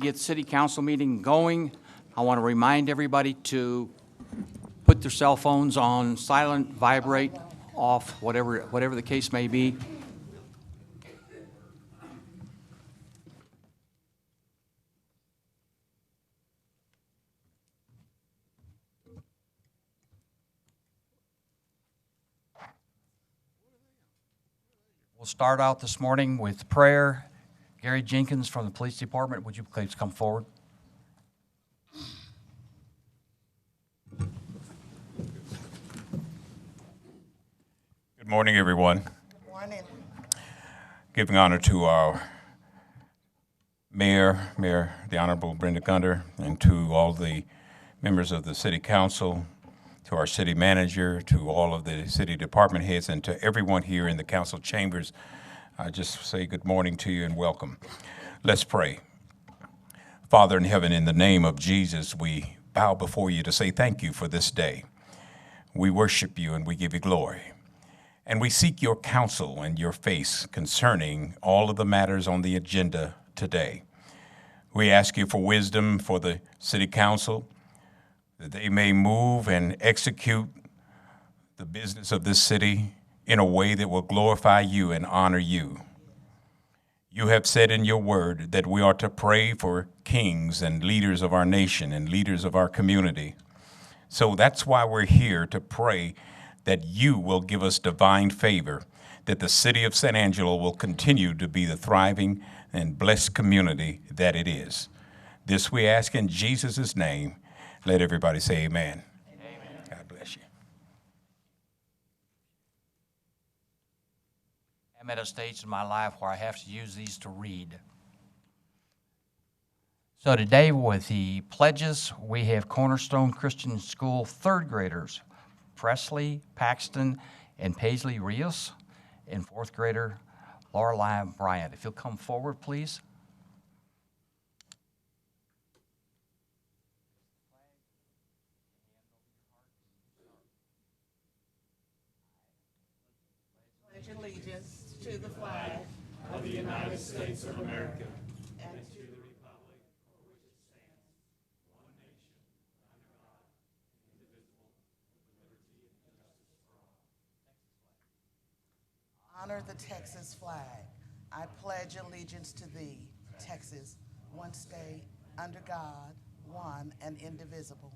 get city council meeting going, I want to remind everybody to put their cell phones on silent, vibrate, off, whatever the case may be. We'll start out this morning with prayer. Gary Jenkins from the police department, would you please come forward? Good morning, everyone. Good morning. Giving honor to our Mayor, the Honorable Brenda Gunder, and to all the members of the City Council, to our city manager, to all of the city department heads, and to everyone here in the council chambers. I just say good morning to you and welcome. Let's pray. Father in heaven, in the name of Jesus, we bow before you to say thank you for this day. We worship you and we give you glory. And we seek your counsel and your face concerning all of the matters on the agenda today. We ask you for wisdom for the city council, that they may move and execute the business of this city in a way that will glorify you and honor you. You have said in your word that we are to pray for kings and leaders of our nation and leaders of our community. So that's why we're here, to pray that you will give us divine favor, that the city of San Angelo will continue to be the thriving and blessed community that it is. This we ask in Jesus' name. Let everybody say amen. Amen. God bless you. I'm at a stage in my life where I have to use these to read. So today with the pledges, we have Cornerstone Christian School third graders, Presley, Paxton, and Paisley Rios, and fourth grader, Lorelei Bryant. If you'll come forward, please. Pledge allegiance to the flag of the United States of America and to the republic for which it stands, one nation, under God, indivisible, with liberty and justice for all. honor the Texas flag. I pledge allegiance to thee, Texas, one state, under God, one and indivisible.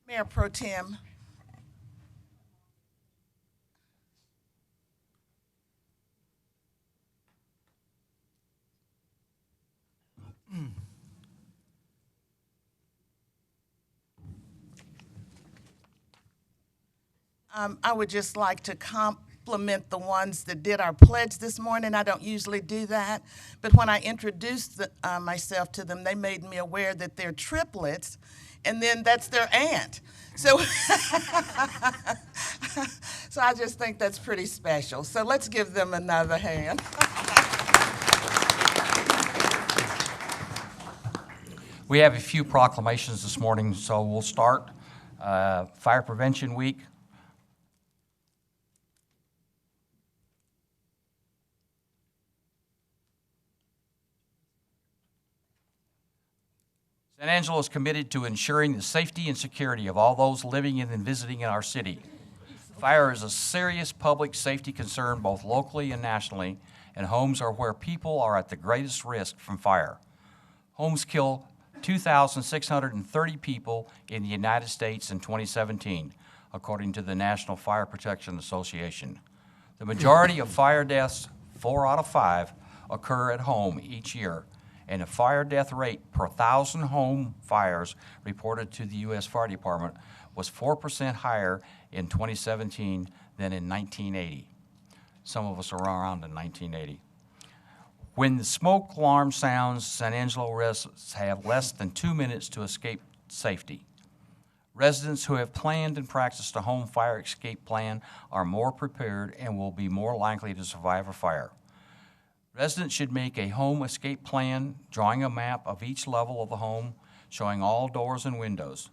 Mayor Pro Tem, I would just like to compliment the ones that did our pledge this morning. I don't usually do that, but when I introduced myself to them, they made me aware that they're triplets, and then that's their aunt. So, so I just think that's pretty special. So let's give them another hand. We have a few proclamations this morning, so we'll start. Fire Prevention Week. San Angelo is committed to ensuring the safety and security of all those living and visiting in our city. Fire is a serious public safety concern both locally and nationally, and homes are where people are at the greatest risk from fire. Homes kill 2,630 people in the United States in 2017, according to the National Fire Protection Association. The majority of fire deaths, 4 out of 5, occur at home each year, and the fire death rate per 1,000 home fires reported to the U.S. Fire Department was 4% higher in 2017 than in 1980. Some of us are around in 1980. When the smoke alarm sounds, San Angelo residents have less than 2 minutes to escape safety. Residents who have planned and practiced a home fire escape plan are more prepared and will be more likely to survive a fire. Residents should make a home escape plan, drawing a map of each level of the home, showing all doors and windows.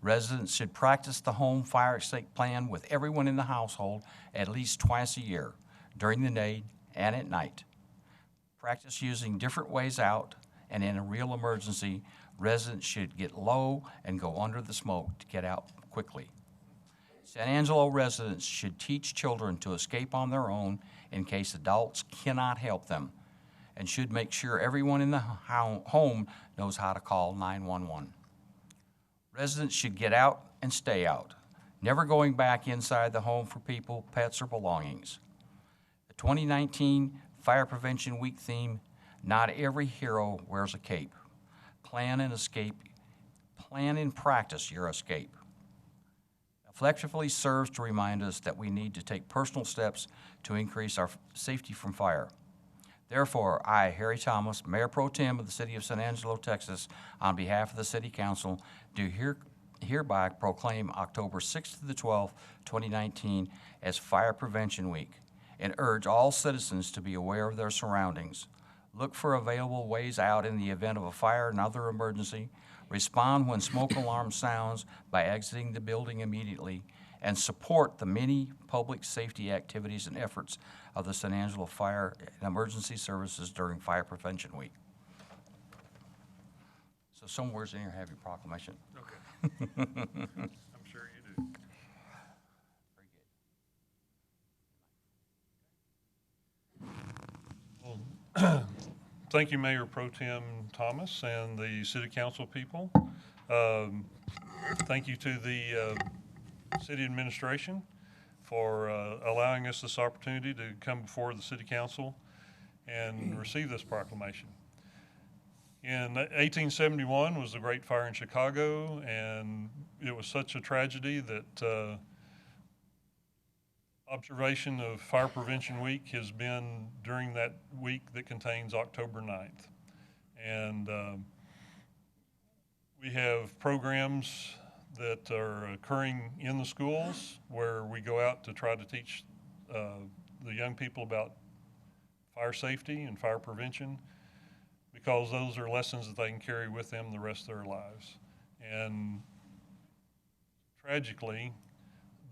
Residents should practice the home fire escape plan with everyone in the household at least twice a year, during the day and at night. Practice using different ways out, and in a real emergency, residents should get low and go under the smoke to get out quickly. San Angelo residents should teach children to escape on their own in case adults cannot help them, and should make sure everyone in the home knows how to call 911. Residents should get out and stay out, never going back inside the home for people, pets, or belongings. The 2019 Fire Prevention Week theme, "Not Every Hero Wears a Cape." Plan and escape. Plan and practice your escape. Effectively serves to remind us that we need to take personal steps to increase our safety from fire. Therefore, I, Harry Thomas, Mayor Pro Tem of the City of San Angelo, Texas, on behalf of the City Council, do hereby proclaim October 6th to the 12th, 2019 as Fire Prevention Week, and urge all citizens to be aware of their surroundings. Look for available ways out in the event of a fire and other emergency. Respond when smoke alarm sounds by exiting the building immediately, and support the many public safety activities and efforts of the San Angelo Fire and Emergency Services during Fire Prevention Week. So somewhere's in here have your proclamation. Okay. I'm sure you do. Very good. Well, thank you, Mayor Pro Tem Thomas and the City Council people. Thank you to the City Administration for allowing us this opportunity to come before the City Council and receive this proclamation. In 1871 was the Great Fire in Chicago, and it was such a tragedy that observation of Fire Prevention Week has been during that week that contains October 9th. And we have programs that are occurring in the schools where we go out to try to teach the young people about fire safety and fire prevention, because those are lessons that they can carry with them the rest of their lives. And tragically,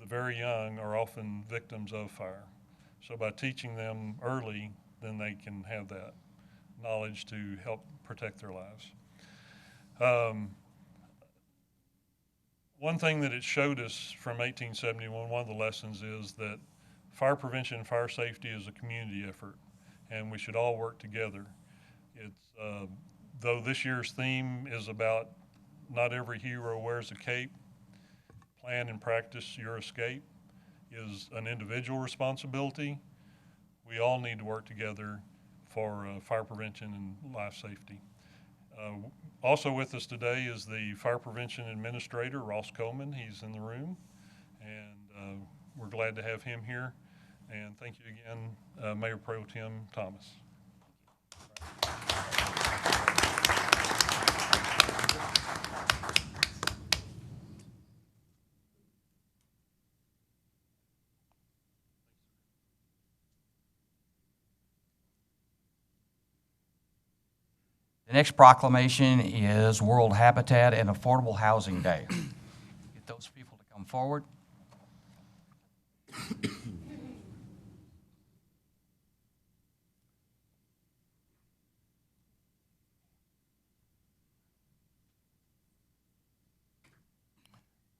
the very young are often victims of fire. So by teaching them early, then they can have that knowledge to help protect their lives. One thing that it showed us from 1871, one of the lessons is that fire prevention and fire safety is a community effort, and we should all work together. It's, though this year's theme is about not every hero wears a cape, plan and practice your escape is an individual responsibility. We all need to work together for fire prevention and life safety. Also with us today is the Fire Prevention Administrator, Ross Coleman. He's in the room, and we're glad to have him here. And thank you again, Mayor Pro Tem Thomas. The next proclamation is World Habitat and Affordable Housing Day. Get those people to come forward.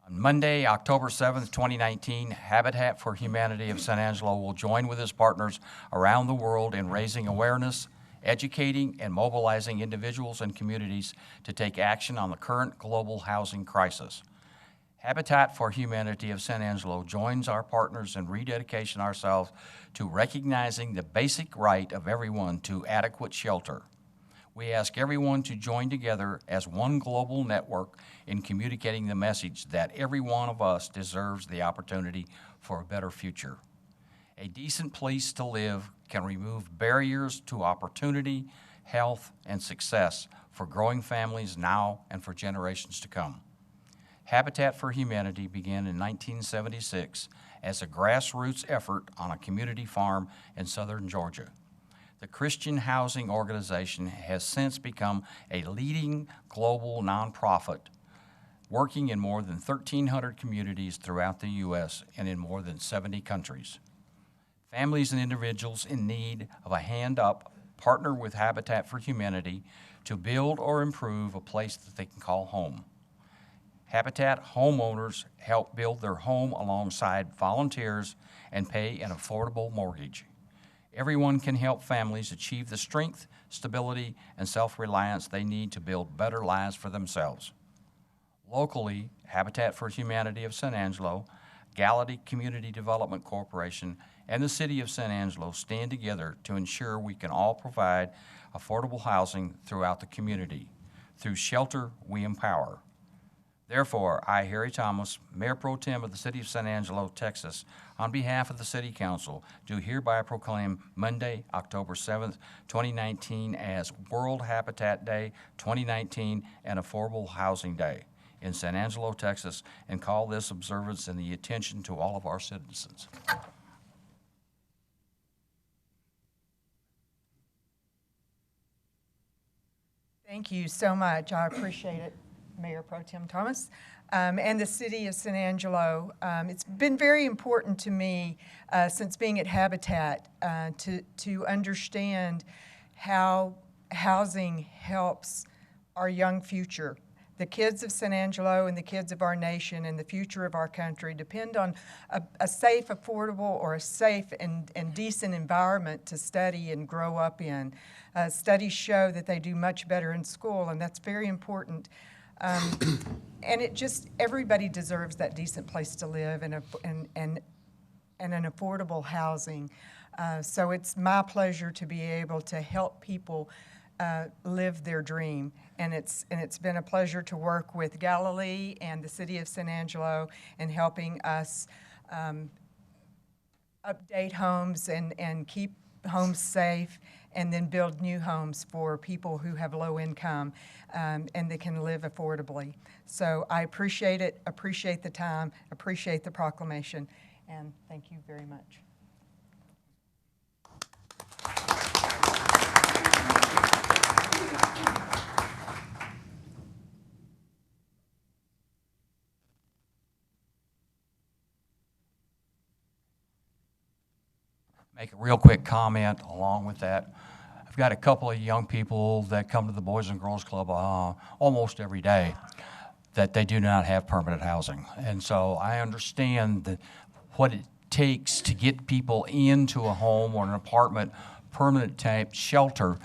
On Monday, October 7th, 2019, Habitat for Humanity of San Angelo will join with its partners around the world in raising awareness, educating, and mobilizing individuals and communities to take action on the current global housing crisis. Habitat for Humanity of San Angelo joins our partners in rededication ourselves to recognizing the basic right of everyone to adequate shelter. We ask everyone to join together as one global network in communicating the message that every one of us deserves the opportunity for a better future. A decent place to live can remove barriers to opportunity, health, and success for growing families now and for generations to come. Habitat for Humanity began in 1976 as a grassroots effort on a community farm in southern Georgia. The Christian Housing Organization has since become a leading global nonprofit working in more than 1,300 communities throughout the U.S. and in more than 70 countries. Families and individuals in need of a hand up partner with Habitat for Humanity to build or improve a place that they can call home. Habitat homeowners help build their home alongside volunteers and pay an affordable mortgage. Everyone can help families achieve the strength, stability, and self-reliance they need to build better lives for themselves. Locally, Habitat for Humanity of San Angelo, Galaty Community Development Corporation, and the City of San Angelo stand together to ensure we can all provide affordable housing throughout the community. Through Shelter, we empower. Therefore, I, Harry Thomas, Mayor Pro Tem of the City of San Angelo, Texas, on behalf of the City Council, do hereby proclaim Monday, October 7th, 2019 as World Habitat Day 2019 and Affordable Housing Day in San Angelo, Texas, and call this observance in the attention to all of our citizens. Thank you so much. I appreciate it, Mayor Pro Tem Thomas, and the City of San Angelo. It's been very important to me since being at Habitat to understand how housing helps our young future. The kids of San Angelo and the kids of our nation and the future of our country depend on a safe, affordable, or a safe and decent environment to study and grow up in. Studies show that they do much better in school, and that's very important. And everybody deserves that decent place to live and an affordable housing. So it's my pleasure to be able to help people live their dream. And it's been a pleasure to work with Galilee and the City of San Angelo in helping us update homes and keep homes safe, and then build new homes for people who have low income and they can live affordably. So I appreciate it, appreciate the time, appreciate the proclamation, and thank you very much. Make a real quick comment along with that. I've got a couple of young people that come to the Boys and Girls Club almost every day that they do not have permanent housing. And so I understand what it takes to get people into a home or an apartment, permanent type shelter,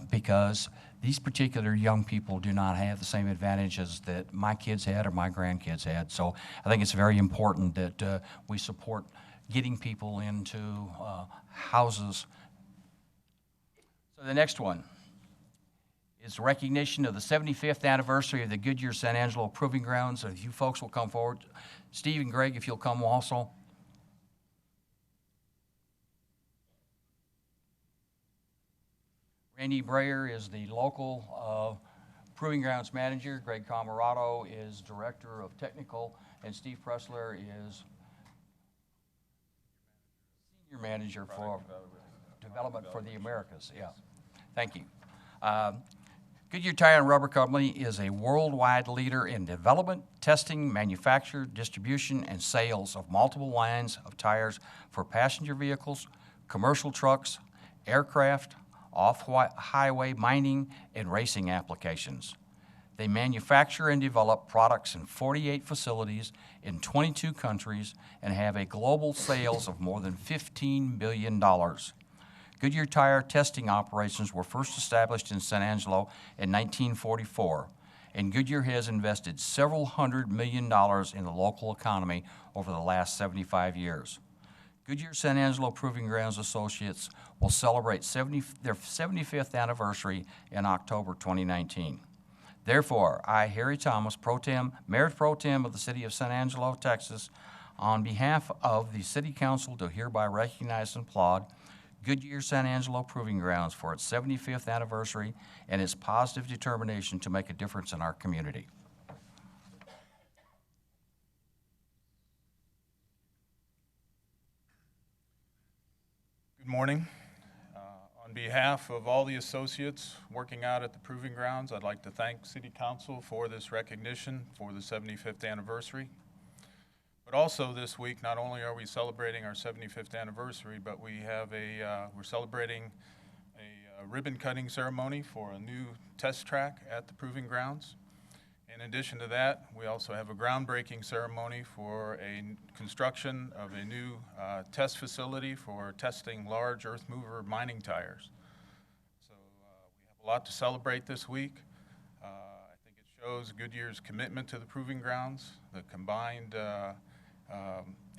because these particular young people do not have the same advantages that my kids had or my grandkids had. So I think it's very important that we support getting people into houses. So the next one is recognition of the 75th anniversary of the Goodyear San Angelo Proving Grounds. If you folks will come forward. Steve and Greg, if you'll come also. Randy Breyer is the local Proving Grounds manager. Greg Camarado is director of technical, and Steve Pressler is senior manager for development for the Americas. Yeah, thank you. Goodyear Tire and Rubber Company is a worldwide leader in development, testing, manufacture, distribution, and sales of multiple lines of tires for passenger vehicles, commercial trucks, aircraft, off-highway mining, and racing applications. They manufacture and develop products in 48 facilities in 22 countries and have a global sales of more than $15 billion. Goodyear tire testing operations were first established in San Angelo in 1944, and Goodyear has invested several $100 million in the local economy over the last 75 years. Goodyear San Angelo Proving Grounds Associates will celebrate their 75th anniversary in October 2019. Therefore, I, Harry Thomas, Mayor Pro Tem of the City of San Angelo, Texas, on behalf of the City Council, do hereby recognize and applaud Goodyear San Angelo Proving Grounds for its 75th anniversary and its positive determination to make a difference in our community. Good morning. On behalf of all the associates working out at the Proving Grounds, I'd like to thank City Council for this recognition for the 75th anniversary. But also this week, not only are we celebrating our 75th anniversary, but we have we're celebrating a ribbon cutting ceremony for a new test track at the Proving Grounds. In addition to that, we also have a groundbreaking ceremony for a construction of a new test facility for testing large earth mover mining tires. So we have a lot to celebrate this week. I think it shows Goodyear's commitment to the Proving Grounds, the combined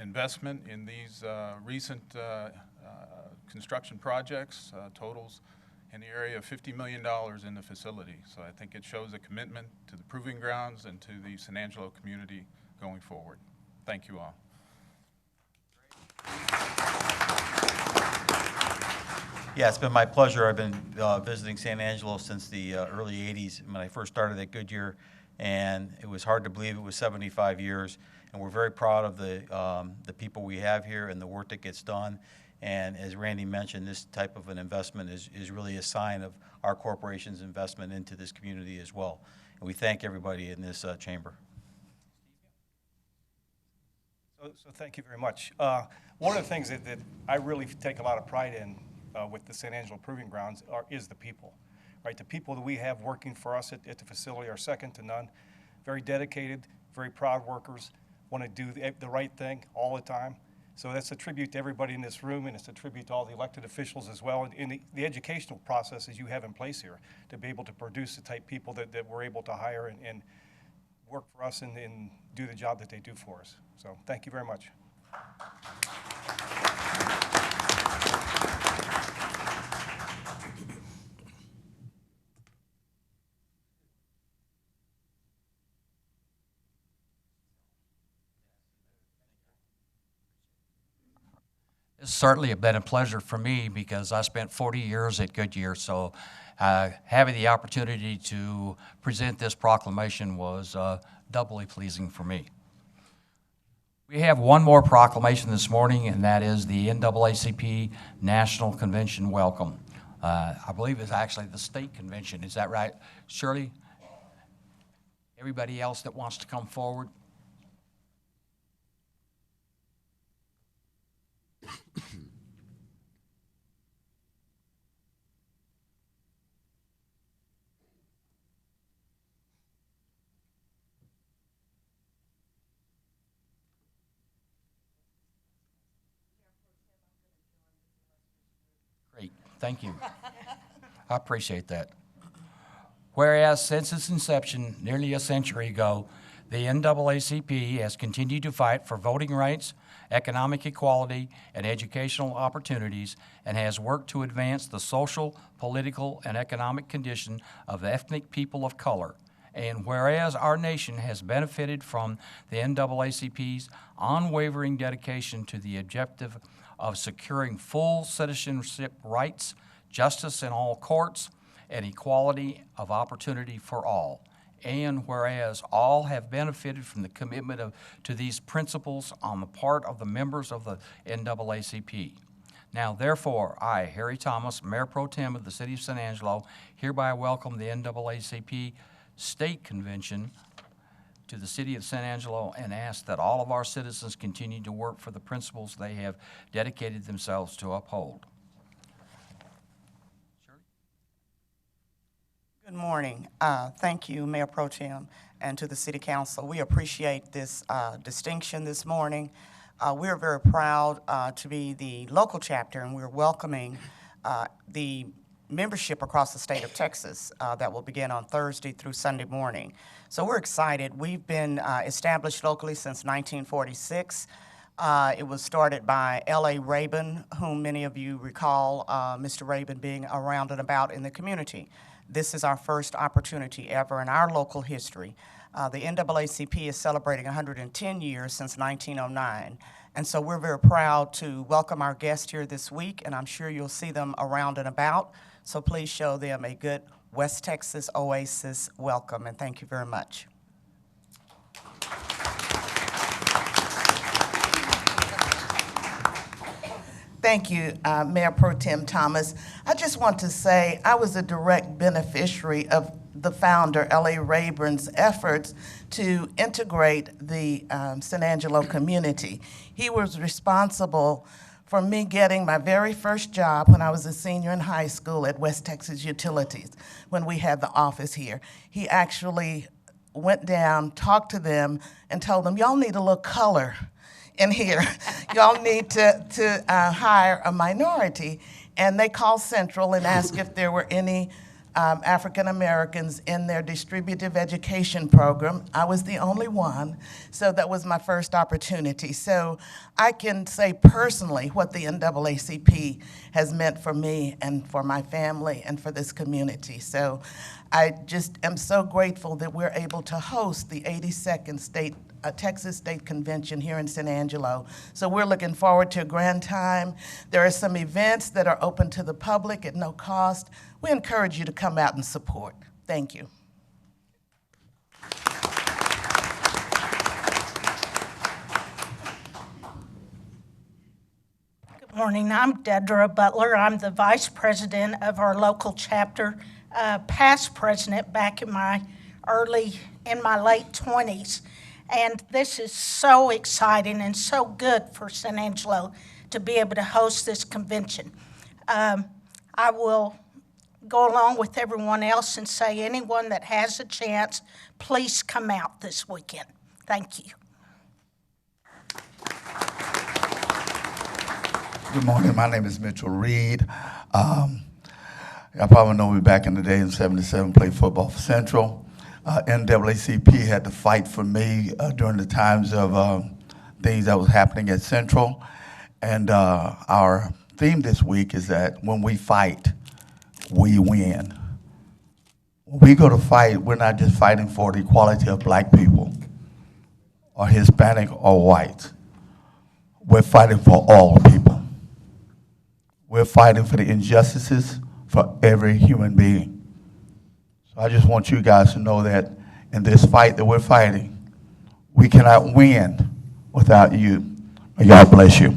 investment in these recent construction projects totals in the area of $50 million in the facility. So I think it shows a commitment to the Proving Grounds and to the San Angelo community going forward. Thank you all. Yeah, it's been my pleasure. I've been visiting San Angelo since the early 80s when I first started at Goodyear, and it was hard to believe it was 75 years. And we're very proud of the people we have here and the work that gets done. And as Randy mentioned, this type of an investment is really a sign of our corporation's investment into this community as well. And we thank everybody in this chamber. So thank you very much. One of the things that I really take a lot of pride in with the San Angelo Proving Grounds is the people, right? The people that we have working for us at the facility are second to none. Very dedicated, very proud workers, want to do the right thing all the time. So that's a tribute to everybody in this room, and it's a tribute to all the elected officials as well, and in the educational processes you have in place here to be able to produce the type people that we're able to hire and work for us and do the job that they do for us. So thank you very much. It's certainly been a pleasure for me because I spent 40 years at Goodyear, so having the opportunity to present this proclamation was doubly pleasing for me. We have one more proclamation this morning, and that is the NAACP National Convention Welcome. I believe it's actually the state convention. Is that right, Shirley? Everybody else that wants to come forward? Great, thank you. I appreciate that. Whereas since its inception nearly a century ago, the NAACP has continued to fight for voting rights, economic equality, and educational opportunities, and has worked to advance the social, political, and economic condition of ethnic people of color. And whereas our nation has benefited from the NAACP's unwavering dedication to the objective of securing full citizenship rights, justice in all courts, and equality of opportunity for all. And whereas all have benefited from the commitment to these principles on the part of the members of the NAACP. Now, therefore, I, Harry Thomas, Mayor Pro Tem of the City of San Angelo, hereby welcome the NAACP State Convention to the City of San Angelo and ask that all of our citizens continue to work for the principles they have dedicated themselves to uphold. Good morning. Thank you, Mayor Pro Tem, and to the City Council. We appreciate this distinction this morning. We're very proud to be the local chapter, and we're welcoming the membership across the state of Texas that will begin on Thursday through Sunday morning. So we're excited. We've been established locally since 1946. It was started by L.A. Rabin, whom many of you recall, Mr. Rabin being around and about in the community. This is our first opportunity ever in our local history. The NAACP is celebrating 110 years since 1909. And so we're very proud to welcome our guests here this week, and I'm sure you'll see them around and about. So please show them a good West Texas Oasis welcome, and thank you very much. Thank you, Mayor Pro Tem Thomas. I just want to say I was a direct beneficiary of the founder, L.A. Rayburn's efforts to integrate the San Angelo community. He was responsible for me getting my very first job when I was a senior in high school at West Texas Utilities, when we had the office here. He actually went down, talked to them, and told them, y'all need a little color in here. Y'all need to hire a minority. And they called Central and asked if there were any African Americans in their distributive education program. I was the only one, so that was my first opportunity. So I can say personally what the NAACP has meant for me and for my family and for this community. So I just am so grateful that we're able to host the 82nd Texas State Convention here in San Angelo. So we're looking forward to a grand time. There are some events that are open to the public at no cost. We encourage you to come out and support. Thank you. Good morning. I'm Dedra Butler. I'm the vice president of our local chapter, past president back in my late 20s. And this is so exciting and so good for San Angelo to be able to host this convention. I will go along with everyone else and say anyone that has a chance, please come out this weekend. Thank you. Good morning. My name is Mitchell Reed. Y'all probably know me back in the day in '77, played football for Central. NAACP had to fight for me during the times of things that was happening at Central. And our theme this week is that when we fight, we win. When we go to fight, we're not just fighting for the equality of black people or Hispanic or white. We're fighting for all people. We're fighting for the injustices for every human being. So I just want you guys to know that in this fight that we're fighting, we cannot win without you. May God bless you.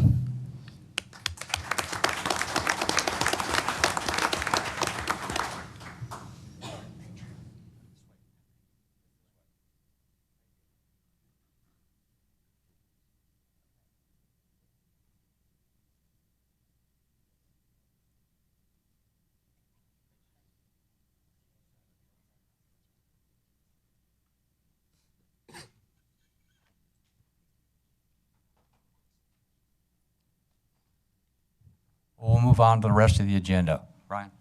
We'll move on to the rest of the agenda. Brian?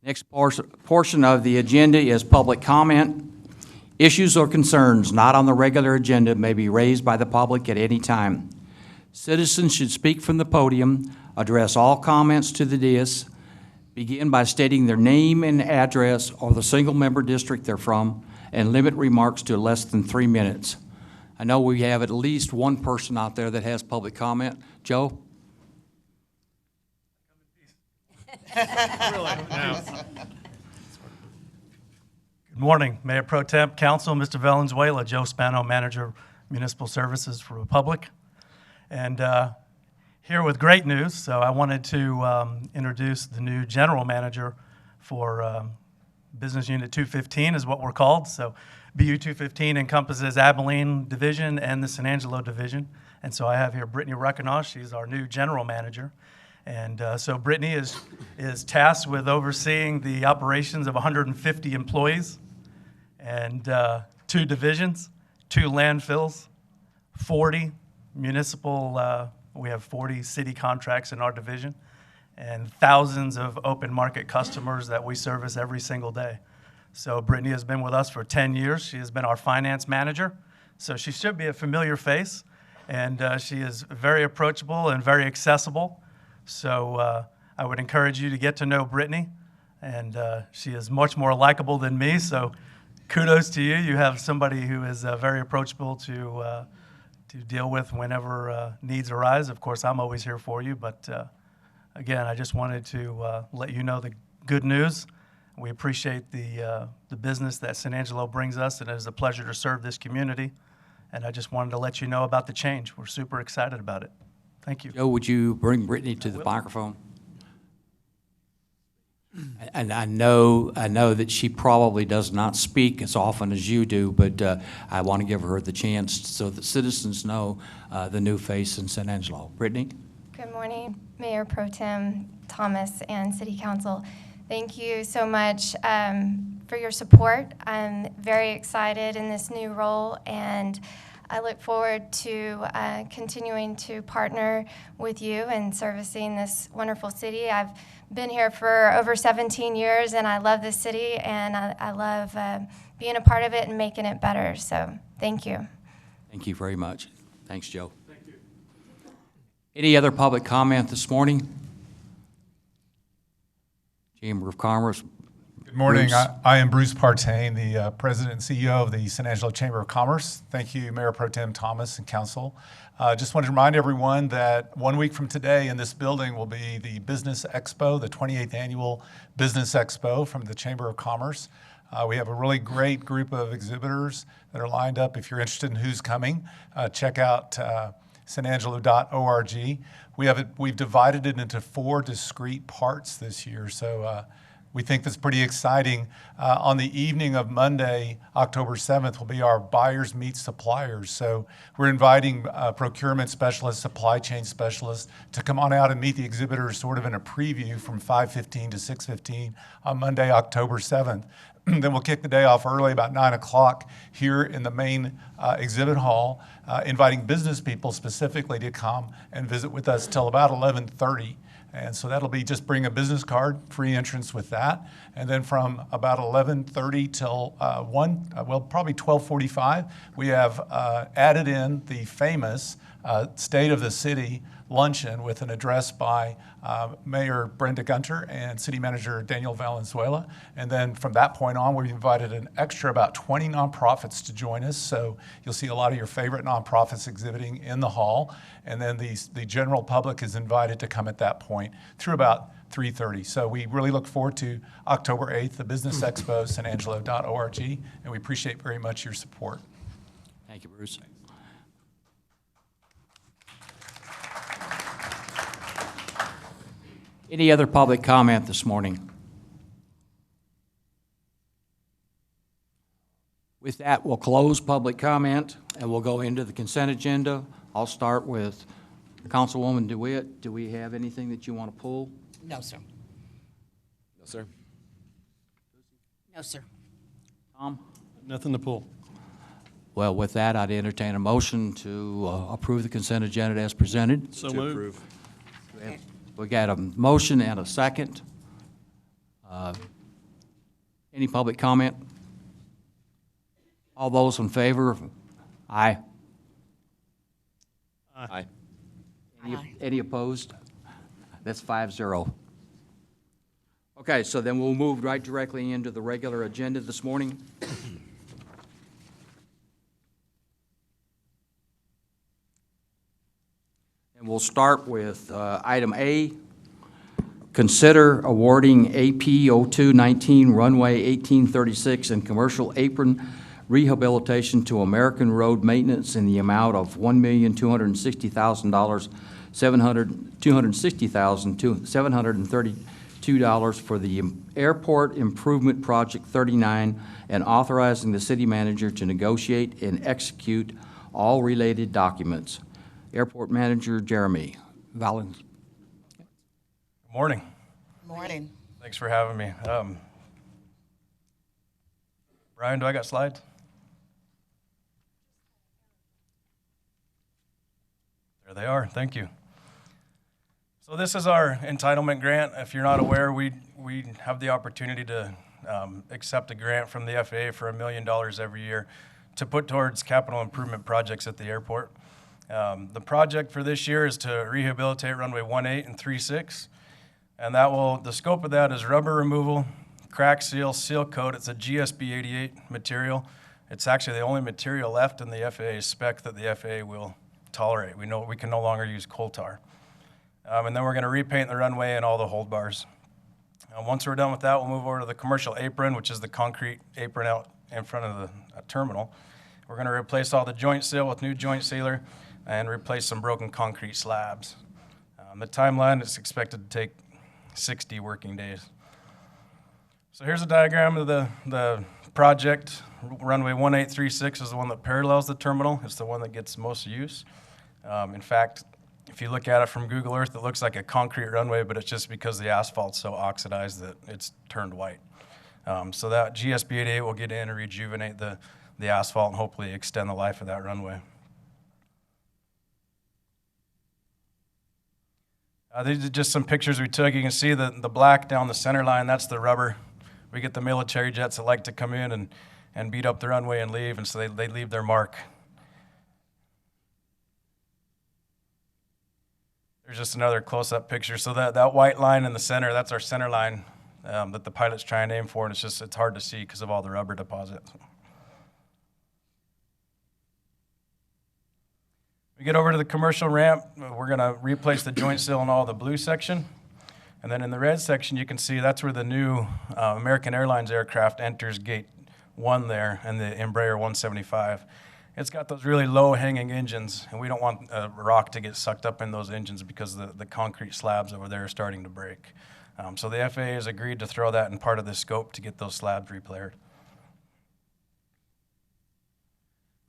Next portion of the agenda is public comment. Issues or concerns not on the regular agenda may be raised by the public at any time. Citizens should speak from the podium, address all comments to the dais, begin by stating their name and address or the single-member district they're from, and limit remarks to less than 3 minutes. I know we have at least one person out there that has public comment. Joe? Good morning, Mayor Pro Tem, Council, Mr. Valenzuela, Joe Spano, Manager, Municipal Services for Republic. And here with great news, so I wanted to introduce the new General Manager for Business Unit 215 is what we're called. So BU 215 encompasses Abilene Division and the San Angelo Division. And so I have here Brittany Reckonosh, she's our new General Manager. And so Brittany is tasked with overseeing the operations of 150 employees and 2 divisions, 2 landfills, 40 municipal, we have 40 city contracts in our division, and thousands of open market customers that we service every single day. So Brittany has been with us for 10 years. She has been our finance manager, so she should be a familiar face, and she is very approachable and very accessible. So I would encourage you to get to know Brittany, and she is much more likable than me, so kudos to you. You have somebody who is very approachable to deal with whenever needs arise. Of course, I'm always here for you, but again, I just wanted to let you know the good news. We appreciate the business that San Angelo brings us, and it is a pleasure to serve this community. And I just wanted to let you know about the change. We're super excited about it. Thank you. Joe, would you bring Brittany to the microphone? And I know that she probably does not speak as often as you do, but I want to give her the chance so that citizens know the new face in San Angelo. Brittany? Good morning, Mayor Pro Tem Thomas and City Council. Thank you so much for your support. I'm very excited in this new role, and I look forward to continuing to partner with you and servicing this wonderful city. I've been here for over 17 years, and I love this city, and I love being a part of it and making it better. So thank you. Thank you very much. Thanks, Joe. Thank you. Any other public comment this morning? Chamber of Commerce. Good morning. Bruce. I am Bruce Partain, the President and CEO of the San Angelo Chamber of Commerce. Thank you, Mayor Pro Tem Thomas and Council. Just wanted to remind everyone that 1 week from today in this building will be the Business Expo, the 28th Annual Business Expo from the Chamber of Commerce. We have a really great group of exhibitors that are lined up. If you're interested in who's coming, check out sanangelo.org. We've divided it into 4 discrete parts this year, so we think that's pretty exciting. On the evening of Monday, October 7th, will be our Buyers Meet Suppliers. So we're inviting procurement specialists, supply chain specialists to come on out and meet the exhibitors sort of in a preview from 5:15 to 6:15 on Monday, October 7th. Then we'll kick the day off early, about 9 o'clock, here in the main exhibit hall, inviting business people specifically to come and visit with us till about 11:30. And so that'll be just bring a business card, free entrance with that. And then from about 11:30 till probably 12:45, we have added in the famous State of the City luncheon with an address by Mayor Brenda Gunter and City Manager Daniel Valenzuela. And then from that point on, we've invited an extra about 20 nonprofits to join us. So you'll see a lot of your favorite nonprofits exhibiting in the hall. And then the general public is invited to come at that point through about 3:30. So we really look forward to October 8th, the Business Expo, sanangelo.org, and we appreciate very much your support. Thank you, Bruce. Any other public comment this morning? With that, we'll close public comment and we'll go into the consent agenda. I'll start with Councilwoman DeWitt. Do we have anything that you want to pull? No, sir. No, sir. No, sir. Tom? Nothing to pull. Well, with that, I'd entertain a motion to approve the consent agenda as presented. So moved. We got a motion and a second. Any public comment? All those in favor? Aye. Aye. Any opposed? That's 5-0. Okay, so then we'll move right directly into the regular agenda this morning. And we'll start with item A, consider awarding AP 0219 runway 1836 and commercial apron rehabilitation to American Road Maintenance in the amount of $1,260,000, $732,732 for the Airport Improvement Project 39, and authorizing the city manager to negotiate and execute all related documents. Airport Manager Jeremy Valens. Good morning. Morning. Thanks for having me. Brian, do I got slides? There they are. Thank you. So this is our entitlement grant. If you're not aware, we have the opportunity to accept a grant from the FAA for $1 million every year to put towards capital improvement projects at the airport. The project for this year is to rehabilitate runway 18 and 36, and the scope of that is rubber removal, crack seal, seal coat. It's a GSB 88 material. It's actually the only material left in the FAA spec that the FAA will tolerate. We know we can no longer use coal tar. And then we're going to repaint the runway and all the hold bars. Once we're done with that, we'll move over to the commercial apron, which is the concrete apron out in front of the terminal. We're going to replace all the joint seal with new joint sealer and replace some broken concrete slabs. The timeline is expected to take 60 working days. So here's a diagram of the project. Runway 1836 is the one that parallels the terminal. It's the one that gets most use. In fact, if you look at it from Google Earth, it looks like a concrete runway, but it's just because the asphalt's so oxidized that it's turned white. So that GSB 88 will get in and rejuvenate the asphalt and hopefully extend the life of that runway. These are just some pictures we took. You can see the black down the center line, that's the rubber. We get the military jets that like to come in and beat up the runway and leave, and so they leave their mark. There's just another close-up picture. So that white line in the center, that's our center line that the pilot's trying to aim for, and it's hard to see because of all the rubber deposits. We get over to the commercial ramp, we're going to replace the joint seal in all the blue section. And then in the red section, you can see that's where the new American Airlines aircraft enters gate 1 there, and the Embraer 175. It's got those really low-hanging engines, and we don't want rock to get sucked up in those engines because the concrete slabs over there are starting to break. So the FAA has agreed to throw that in part of the scope to get those slabs repaired.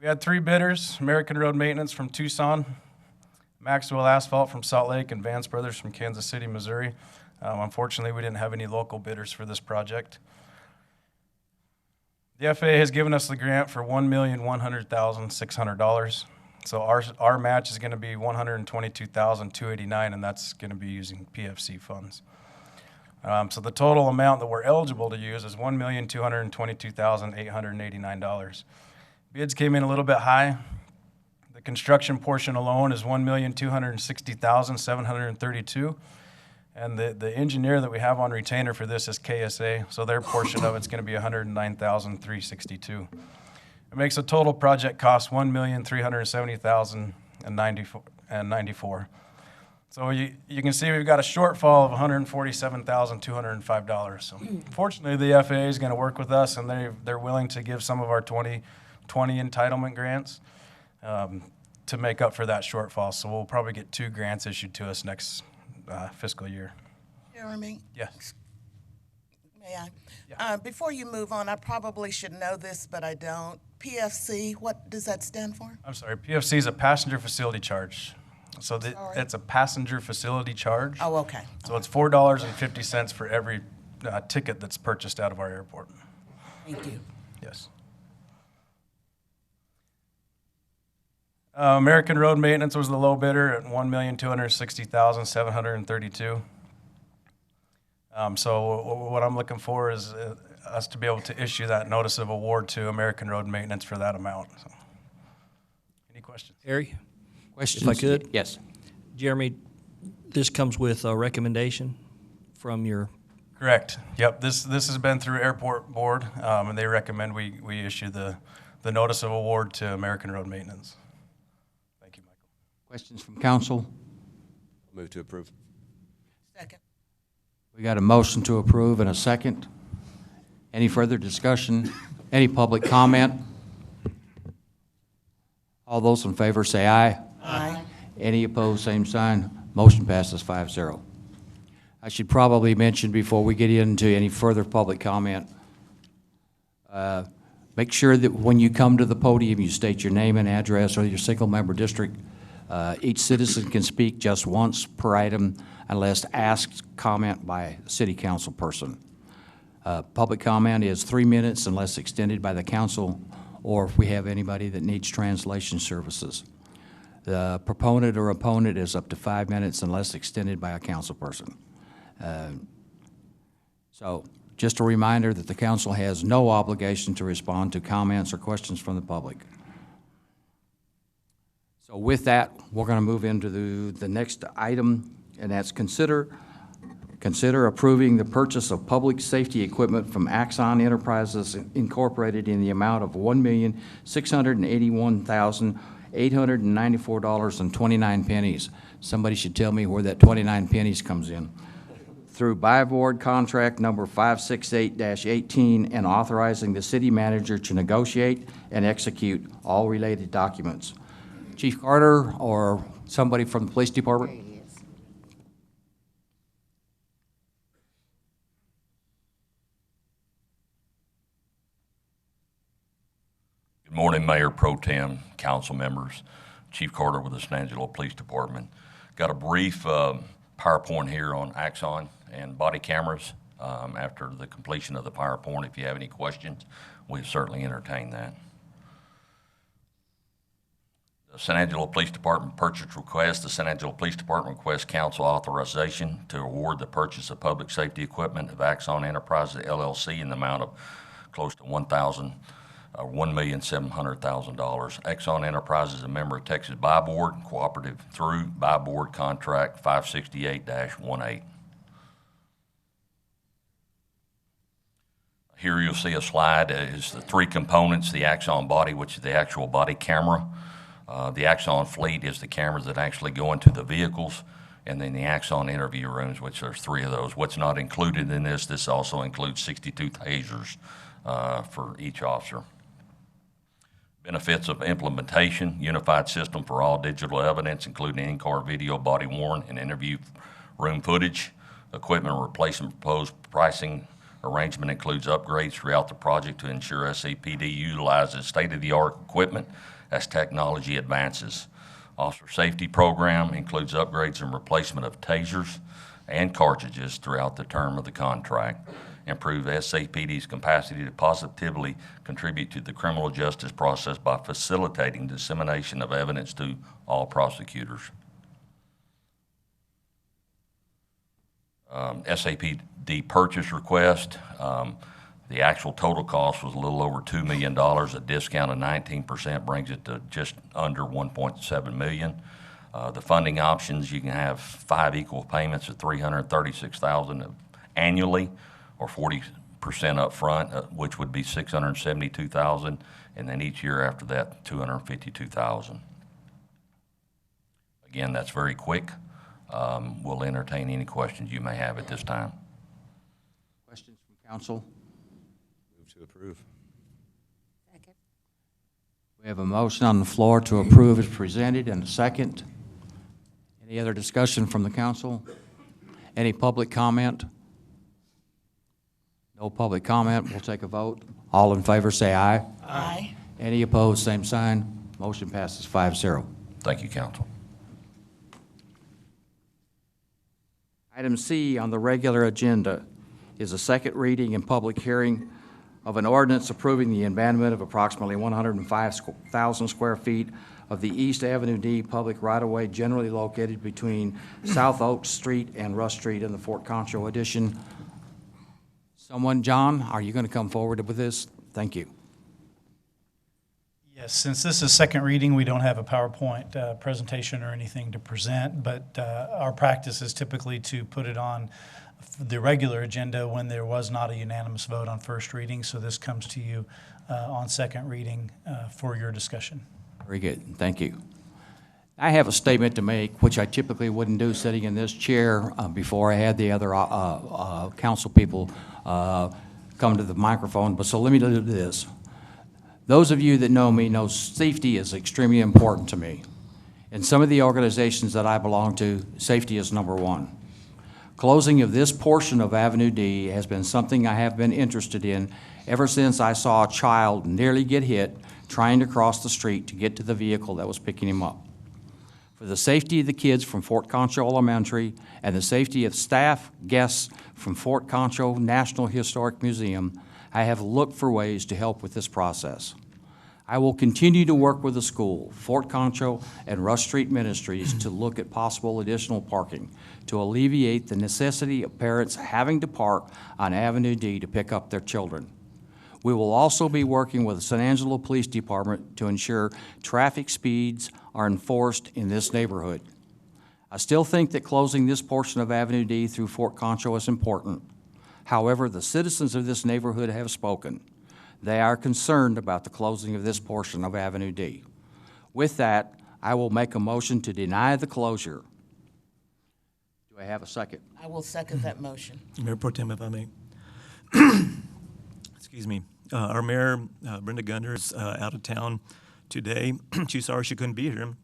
We had 3 bidders: American Road Maintenance from Tucson, Maxwell Asphalt from Salt Lake, and Vance Brothers from Kansas City, Missouri. Unfortunately, we didn't have any local bidders for this project. The FAA has given us the grant for $1,100,600. So our match is going to be $122,289, and that's going to be using PFC funds. So the total amount that we're eligible to use is $1,222,889. Bids came in a little bit high. The construction portion alone is $1,260,732. And the engineer that we have on retainer for this is KSA, so their portion of it's going to be $109,362. It makes a total project cost $1,370,094. So you can see we've got a shortfall of $147,205. So fortunately, the FAA is going to work with us, and they're willing to give some of our 2020 entitlement grants to make up for that shortfall. So we'll probably get 2 grants issued to us next fiscal year. Jeremy? Yes. May I? Yeah. Before you move on, I probably should know this, but I don't. PFC, what does that stand for? I'm sorry, PFC is a passenger facility charge. So it's a passenger facility charge. Oh, okay. So it's $4.50 for every ticket that's purchased out of our airport. Thank you. Yes. American Road Maintenance was the low bidder at $1,260,732. So what I'm looking for is us to be able to issue that notice of award to American Road Maintenance for that amount. So. Any questions? Harry? Questions? If I could? Yes. Jeremy, this comes with a recommendation from your... Correct. Yep. This has been through Airport Board, and they recommend we issue the notice of award to American Road Maintenance. Thank you, Michael. Questions from council? Move to approve. Second. We got a motion to approve and a second. Any further discussion? Any public comment? All those in favor say aye. Aye. Any opposed, same sign. Motion passes 5-0. I should probably mention before we get into any further public comment, make sure that when you come to the podium, you state your name and address or your single-member district. Each citizen can speak just once per item unless asked comment by a city council person. Public comment is 3 minutes unless extended by the council or if we have anybody that needs translation services. The proponent or opponent is up to 5 minutes unless extended by a council person. So just a reminder that the council has no obligation to respond to comments or questions from the public. So with that, we're going to move into the next item, and that's consider Consider approving the purchase of public safety equipment from Axon Enterprises Incorporated in the amount of $1,681,894.29. Somebody should tell me where that 29 pennies comes in. Through Buy Board Contract Number 568-18 and authorizing the city manager to negotiate and execute all related documents. Chief Carter or somebody from the police department? Good morning, Mayor Pro Tem, council members, Chief Carter with the San Angelo Police Department. Got a brief PowerPoint here on Axon and body cameras. After the completion of the PowerPoint, if you have any questions, we certainly entertain that. The San Angelo Police Department purchase request. The San Angelo Police Department requests council authorization to award the purchase of public safety equipment of Axon Enterprises LLC in the amount of close to $1,700,000. Axon Enterprises is a member of Texas Buy Board, cooperative through Buy Board Contract 568-18. Here you'll see a slide is the three components, the Axon body, which is the actual body camera. The Axon fleet is the cameras that actually go into the vehicles, and then the Axon interview rooms, which there's three of those. What's not included in this also includes 62 tasers for each officer. Benefits of implementation: unified system for all digital evidence, including in-car video, body-worn, and interview room footage. Equipment replacement proposed pricing arrangement includes upgrades throughout the project to ensure SAPD utilizes state-of-the-art equipment as technology advances. Officer safety program includes upgrades and replacement of tasers and cartridges throughout the term of the contract. Improve SAPD's capacity to positively contribute to the criminal justice process by facilitating dissemination of evidence to all prosecutors. SAPD purchase request. The actual total cost was a little over $2 million. A discount of 19% brings it to just under $1.7 million. The funding options: you can have 5 equal payments of $336,000 annually, or 40% up front, which would be $672,000, and then each year after that, $252,000. Again, that's very quick. We'll entertain any questions you may have at this time. Questions from council? Move to approve. Second. We have a motion on the floor to approve as presented and a second. Any other discussion from the council? Any public comment? No public comment. We'll take a vote. All in favor say aye. Aye. Any opposed, same sign. Motion passes 5-0. Thank you, council. Item C on the regular agenda is a second reading and public hearing of an ordinance approving the abandonment of approximately 105,000 square feet of the East Avenue D public right-of-way generally located between South Oak Street and Rush Street in the Fort Concho addition. Someone, John, are you going to come forward with this? Thank you. Yes, since this is second reading, we don't have a PowerPoint presentation or anything to present, but our practice is typically to put it on the regular agenda when there was not a unanimous vote on first reading, so this comes to you on second reading for your discussion. Very good, thank you. I have a statement to make, which I typically wouldn't do sitting in this chair before I had the other council people come to the microphone, but so let me do this. Those of you that know me know safety is extremely important to me. In some of the organizations that I belong to, safety is number one. Closing of this portion of Avenue D has been something I have been interested in ever since I saw a child nearly get hit trying to cross the street to get to the vehicle that was picking him up. For the safety of the kids from Fort Concho Elementary and the safety of staff, guests from Fort Concho National Historic Museum, I have looked for ways to help with this process. I will continue to work with the school, Fort Concho, and Rush Street Ministries to look at possible additional parking to alleviate the necessity of parents having to park on Avenue D to pick up their children. We will also be working with the San Angelo Police Department to ensure traffic speeds are enforced in this neighborhood. I still think that closing this portion of Avenue D through Fort Concho is important. However, the citizens of this neighborhood have spoken. They are concerned about the closing of this portion of Avenue D. With that, I will make a motion to deny the closure. Do I have a second? I will second that motion. Mayor Pro Tem, if I may. Excuse me. Our mayor, Brenda Gunter, is out of town today. She's sorry she couldn't be here.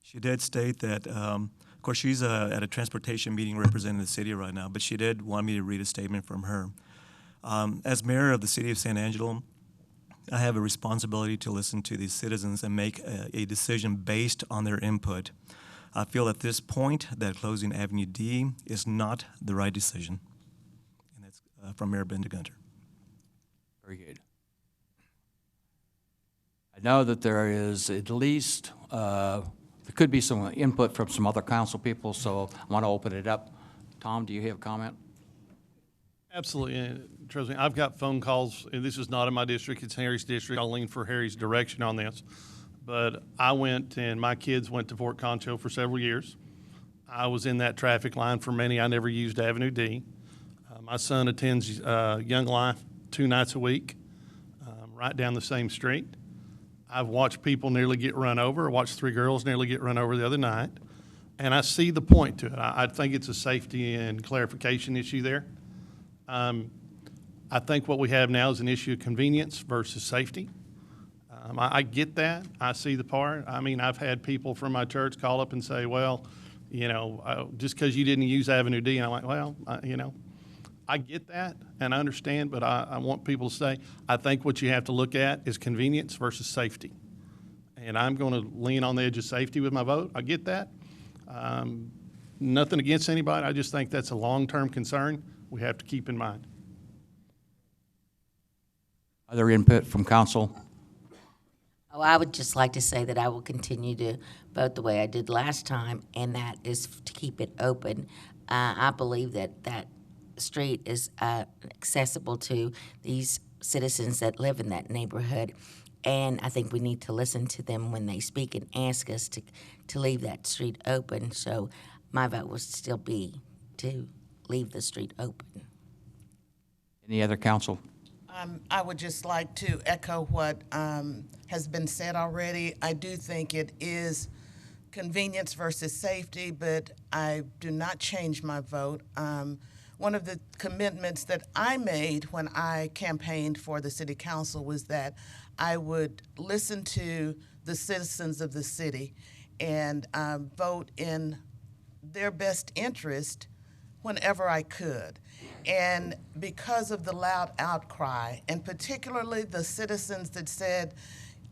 She did state that, of course, she's at a transportation meeting representing the city right now, but she did want me to read a statement from her. As mayor of the city of San Angelo, I have a responsibility to listen to these citizens and make a decision based on their input. I feel at this point that closing Avenue D is not the right decision. And that's from Mayor Brenda Gunter. Very good. I know that there is at least, there could be some input from some other council people, so I want to open it up. Tom, do you have a comment? Absolutely. Trust me, I've got phone calls, and this is not in my district, it's Harry's district. I'll lean for Harry's direction on this. But I went, and my kids went to Fort Concho for several years. I was in that traffic line for many. I never used Avenue D. My son attends Young Life 2 nights a week, right down the same street. I've watched people nearly get run over. I watched 3 girls nearly get run over the other night. And I see the point to it. I think it's a safety and clarification issue there. I think what we have now is an issue of convenience versus safety. I get that. I see the part. I mean, I've had people from my church call up and say, well, you know, just because you didn't use Avenue D. And I'm like, well, you know, I get that and I understand, but I want people to say, I think what you have to look at is convenience versus safety. And I'm going to lean on the edge of safety with my vote. I get that. Nothing against anybody. I just think that's a long-term concern we have to keep in mind. Other input from council? Oh, I would just like to say that I will continue to vote the way I did last time, and that is to keep it open. I believe that that street is accessible to these citizens that live in that neighborhood, and I think we need to listen to them when they speak and ask us to leave that street open. So my vote will still be to leave the street open. Any other council? I would just like to echo what has been said already. I do think it is convenience versus safety, but I do not change my vote. One of the commitments that I made when I campaigned for the city council was that I would listen to the citizens of the city and vote in their best interest whenever I could. And because of the loud outcry, and particularly the citizens that said,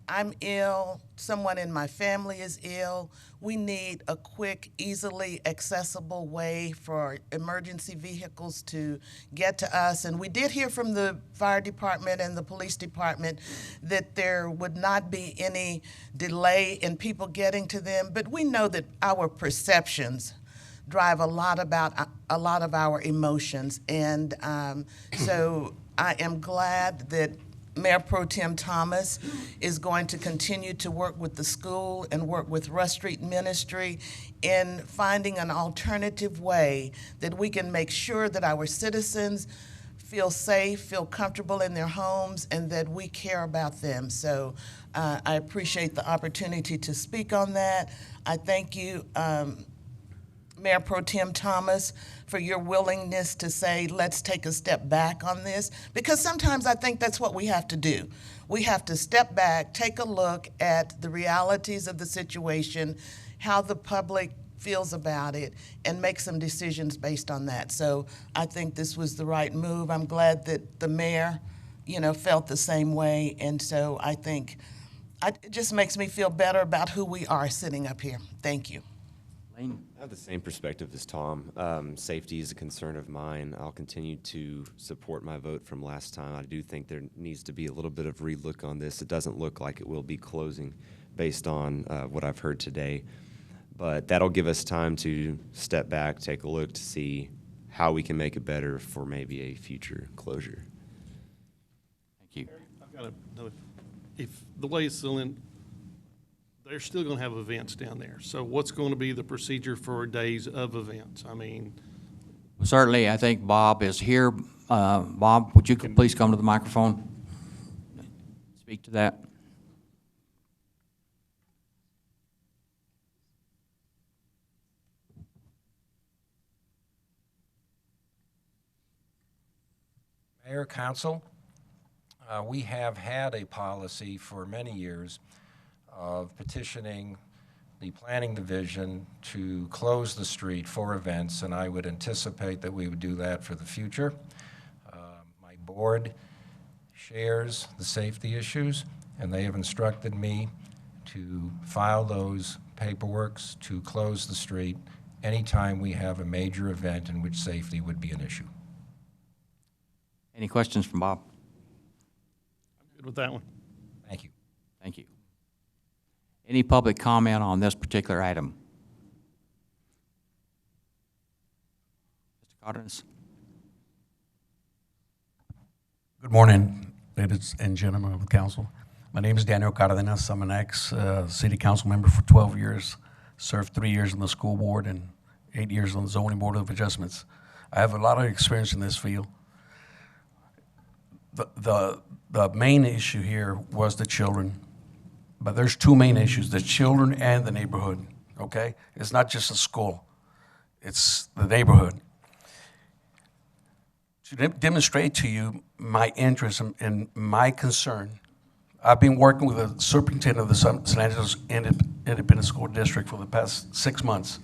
I'm ill, someone in my family is ill, we need a quick, easily accessible way for emergency vehicles to get to us. And we did hear from the fire department and the police department that there would not be any delay in people getting to them, but we know that our perceptions drive a lot of our emotions. And so I am glad that Mayor Pro Tem Thomas is going to continue to work with the school and work with Rush Street Ministry in finding an alternative way that we can make sure that our citizens feel safe, feel comfortable in their homes, and that we care about them. So I appreciate the opportunity to speak on that. I thank you, Mayor Pro Tem Thomas, for your willingness to say, let's take a step back on this, because sometimes I think that's what we have to do. We have to step back, take a look at the realities of the situation, how the public feels about it, and make some decisions based on that. So I think this was the right move. I'm glad that the mayor, felt the same way, and so I think it just makes me feel better about who we are sitting up here. Thank you. I have the same perspective as Tom. Safety is a concern of mine. I'll continue to support my vote from last time. I do think there needs to be a little bit of relook on this. It doesn't look like it will be closing based on what I've heard today. But that'll give us time to step back, take a look to see how we can make it better for maybe a future closure. Thank you. I've got another. If the way it's still in, they're still going to have events down there. So what's going to be the procedure for days of events? I mean, Certainly, I think Bob is here. Bob, would you please come to the microphone? Speak to that. Mayor, Council, we have had a policy for many years of petitioning the Planning Division to close the street for events, and I would anticipate that we would do that for the future. My board shares the safety issues, and they have instructed me to file those paperworks to close the street anytime we have a major event in which safety would be an issue. Any questions from Bob? I'm good with that one. Thank you. Thank you. Any public comment on this particular item? Mr. Cardenas? Good morning, ladies and gentlemen of the council. My name is Daniel Cardenas. I'm an ex-city council member for 12 years, served 3 years on the school board and 8 years on the zoning board of adjustments. I have a lot of experience in this field. The main issue here was the children, but there's two main issues, the children and the neighborhood, okay? It's not just the school, it's the neighborhood. To demonstrate to you my interest and my concern, I've been working with the superintendent of the San Angeles Independent School District for the past 6 months.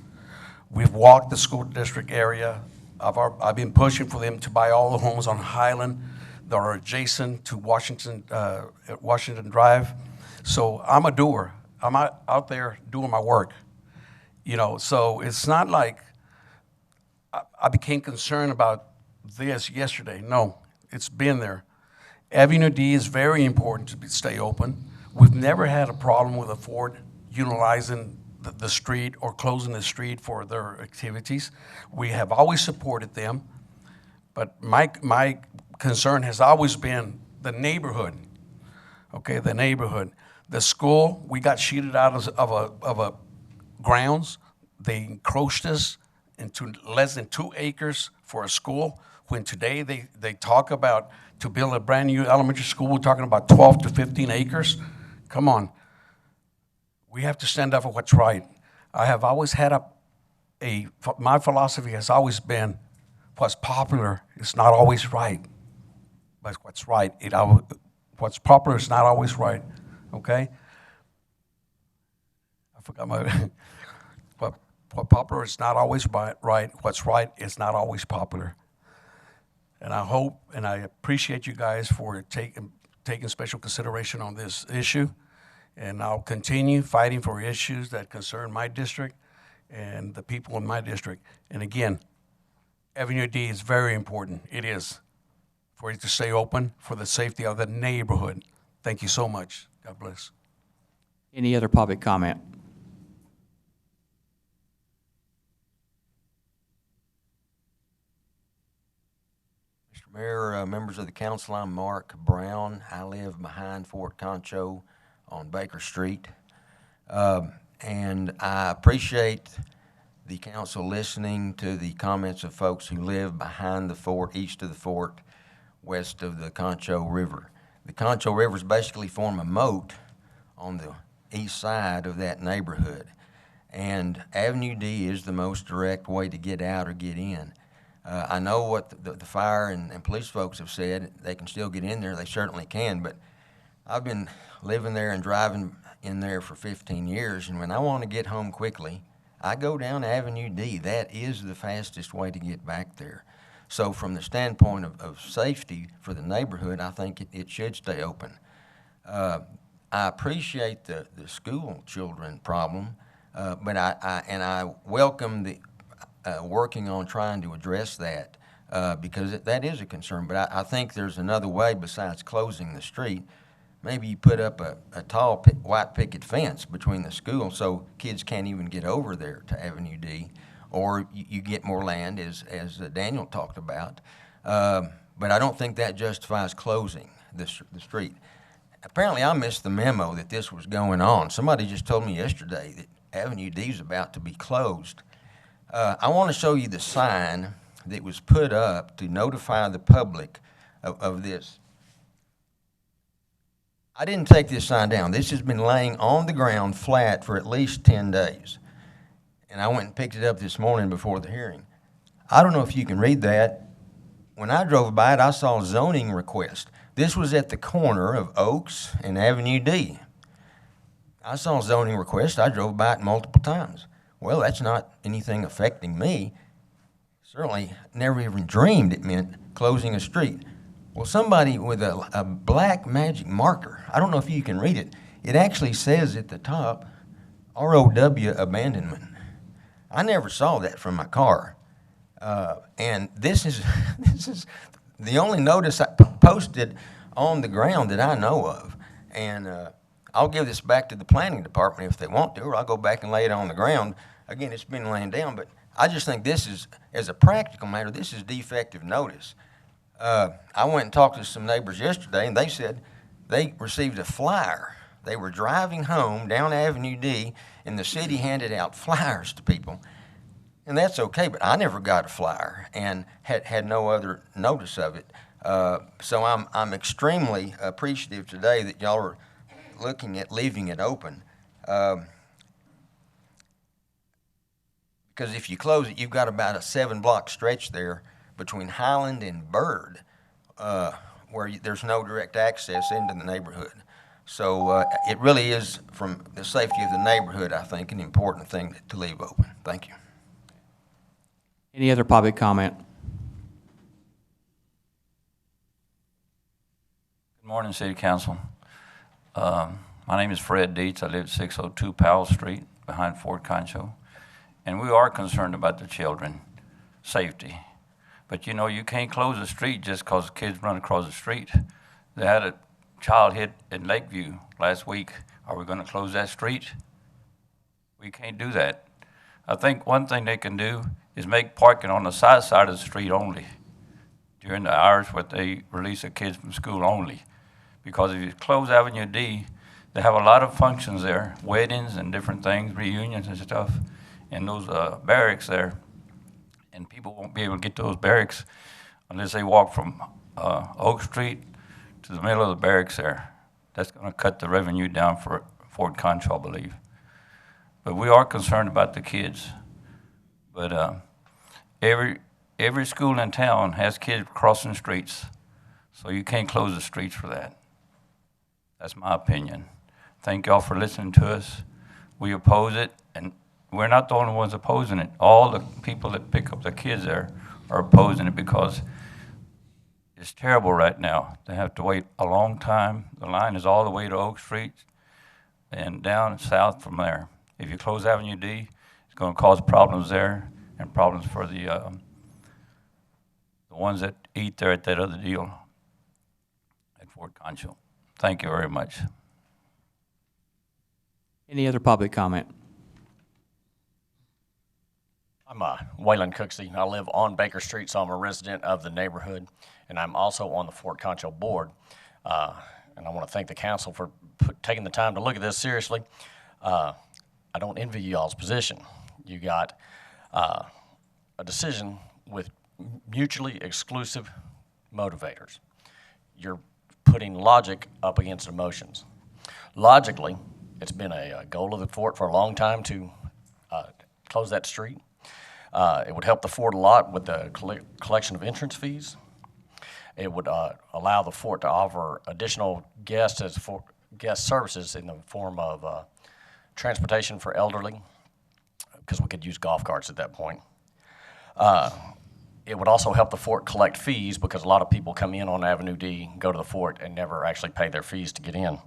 We've walked the school district area. I've been pushing for them to buy all the homes on Highland that are adjacent to Washington Drive. So I'm a doer. I'm out there doing my work. You know, so it's not like I became concerned about this yesterday. No, it's been there. Avenue D is very important to stay open. We've never had a problem with a Ford utilizing the street or closing the street for their activities. We have always supported them, but my concern has always been the neighborhood, okay, the neighborhood. The school, we got cheated out of a grounds. They encroached us into less than 2 acres for a school, when today they talk about to build a brand new elementary school, we're talking about 12 to 15 acres. Come on. We have to stand up for what's right. I have always had my philosophy has always been what's popular is not always right. But what's right, what's popular is not always right, okay? I forgot my, what popular is not always right, what's right is not always popular. And I hope and I appreciate you guys for taking special consideration on this issue. And I'll continue fighting for issues that concern my district and the people in my district. And again, Avenue D is very important. It is. For it to stay open for the safety of the neighborhood. Thank you so much. God bless. Any other public comment? Mr. Mayor, members of the council, I'm Mark Brown. I live behind Fort Concho on Baker Street. And I appreciate the council listening to the comments of folks who live behind the fort, east of the fort, west of the Concho River. The Concho Rivers basically form a moat on the east side of that neighborhood. And Avenue D is the most direct way to get out or get in. I know what the fire and police folks have said. They can still get in there. They certainly can. But I've been living there and driving in there for 15 years. And when I want to get home quickly, I go down Avenue D. That is the fastest way to get back there. So from the standpoint of safety for the neighborhood, I think it should stay open. I appreciate the school children problem, but I welcome the working on trying to address that because that is a concern. But I think there's another way besides closing the street. Maybe you put up a tall white picket fence between the school so kids can't even get over there to Avenue D. Or you get more land, as Daniel talked about. But I don't think that justifies closing the street. apparently I missed the memo that this was going on. Somebody just told me yesterday that Avenue D is about to be closed. I want to show you the sign that was put up to notify the public of this. I didn't take this sign down. This has been laying on the ground flat for at least 10 days. And I went and picked it up this morning before the hearing. I don't know if you can read that. When I drove by it, I saw a zoning request. This was at the corner of Oaks and Avenue D. I saw a zoning request. I drove by it multiple times. Well, that's not anything affecting me. Certainly never even dreamed it meant closing a street. Well, somebody with a black magic marker, I don't know if you can read it, it actually says at the top, ROW abandonment. I never saw that from my car. And this is the only notice I posted on the ground that I know of. And I'll give this back to the planning department if they want to, or I'll go back and lay it on the ground. Again, it's been laying down, but I just think this is, as a practical matter, this is defective notice. I went and talked to some neighbors yesterday, and they said they received a flyer. They were driving home down Avenue D, and the city handed out flyers to people. And that's okay, but I never got a flyer and had no other notice of it. So I'm extremely appreciative today that y'all are looking at leaving it open. Because if you close it, you've got about a 7-block stretch there between Highland and Byrd, where there's no direct access into the neighborhood. So it really is, from the safety of the neighborhood, I think, an important thing to leave open. Thank you. Any other public comment? Good morning, City Council. My name is Fred Dietz. I live at 602 Powell Street behind Fort Concho. And we are concerned about the children, safety. But you know, you can't close a street just because kids run across the street. They had a child hit in Lakeview last week. Are we going to close that street? We can't do that. I think one thing they can do is make parking on the side of the street only during the hours where they release the kids from school only. Because if you close Avenue D, they have a lot of functions there, weddings and different things, reunions and stuff, and those barracks there. And people won't be able to get to those barracks unless they walk from Oak Street to the middle of the barracks there. That's going to cut the revenue down for Fort Concho, I believe. But we are concerned about the kids. But every school in town has kids crossing streets, so you can't close the streets for that. That's my opinion. Thank y'all for listening to us. We oppose it, and we're not the only ones opposing it. All the people that pick up the kids there are opposing it because it's terrible right now. They have to wait a long time. The line is all the way to Oak Street and down south from there. If you close Avenue D, it's going to cause problems there and problems for the ones that eat there at that other deal at Fort Concho. Thank you very much. Any other public comment? I'm Waylon Cooksey. I live on Baker Street, so I'm a resident of the neighborhood, and I'm also on the Fort Concho board. And I want to thank the council for taking the time to look at this seriously. I don't envy y'all's position. You got a decision with mutually exclusive motivators. You're putting logic up against emotions. Logically, it's been a goal of the fort for a long time to close that street. It would help the fort a lot with the collection of entrance fees. It would allow the fort to offer additional guest services in the form of transportation for elderly, because we could use golf carts at that point. It would also help the fort collect fees, because a lot of people come in on Avenue D, go to the fort, and never actually pay their fees to get in.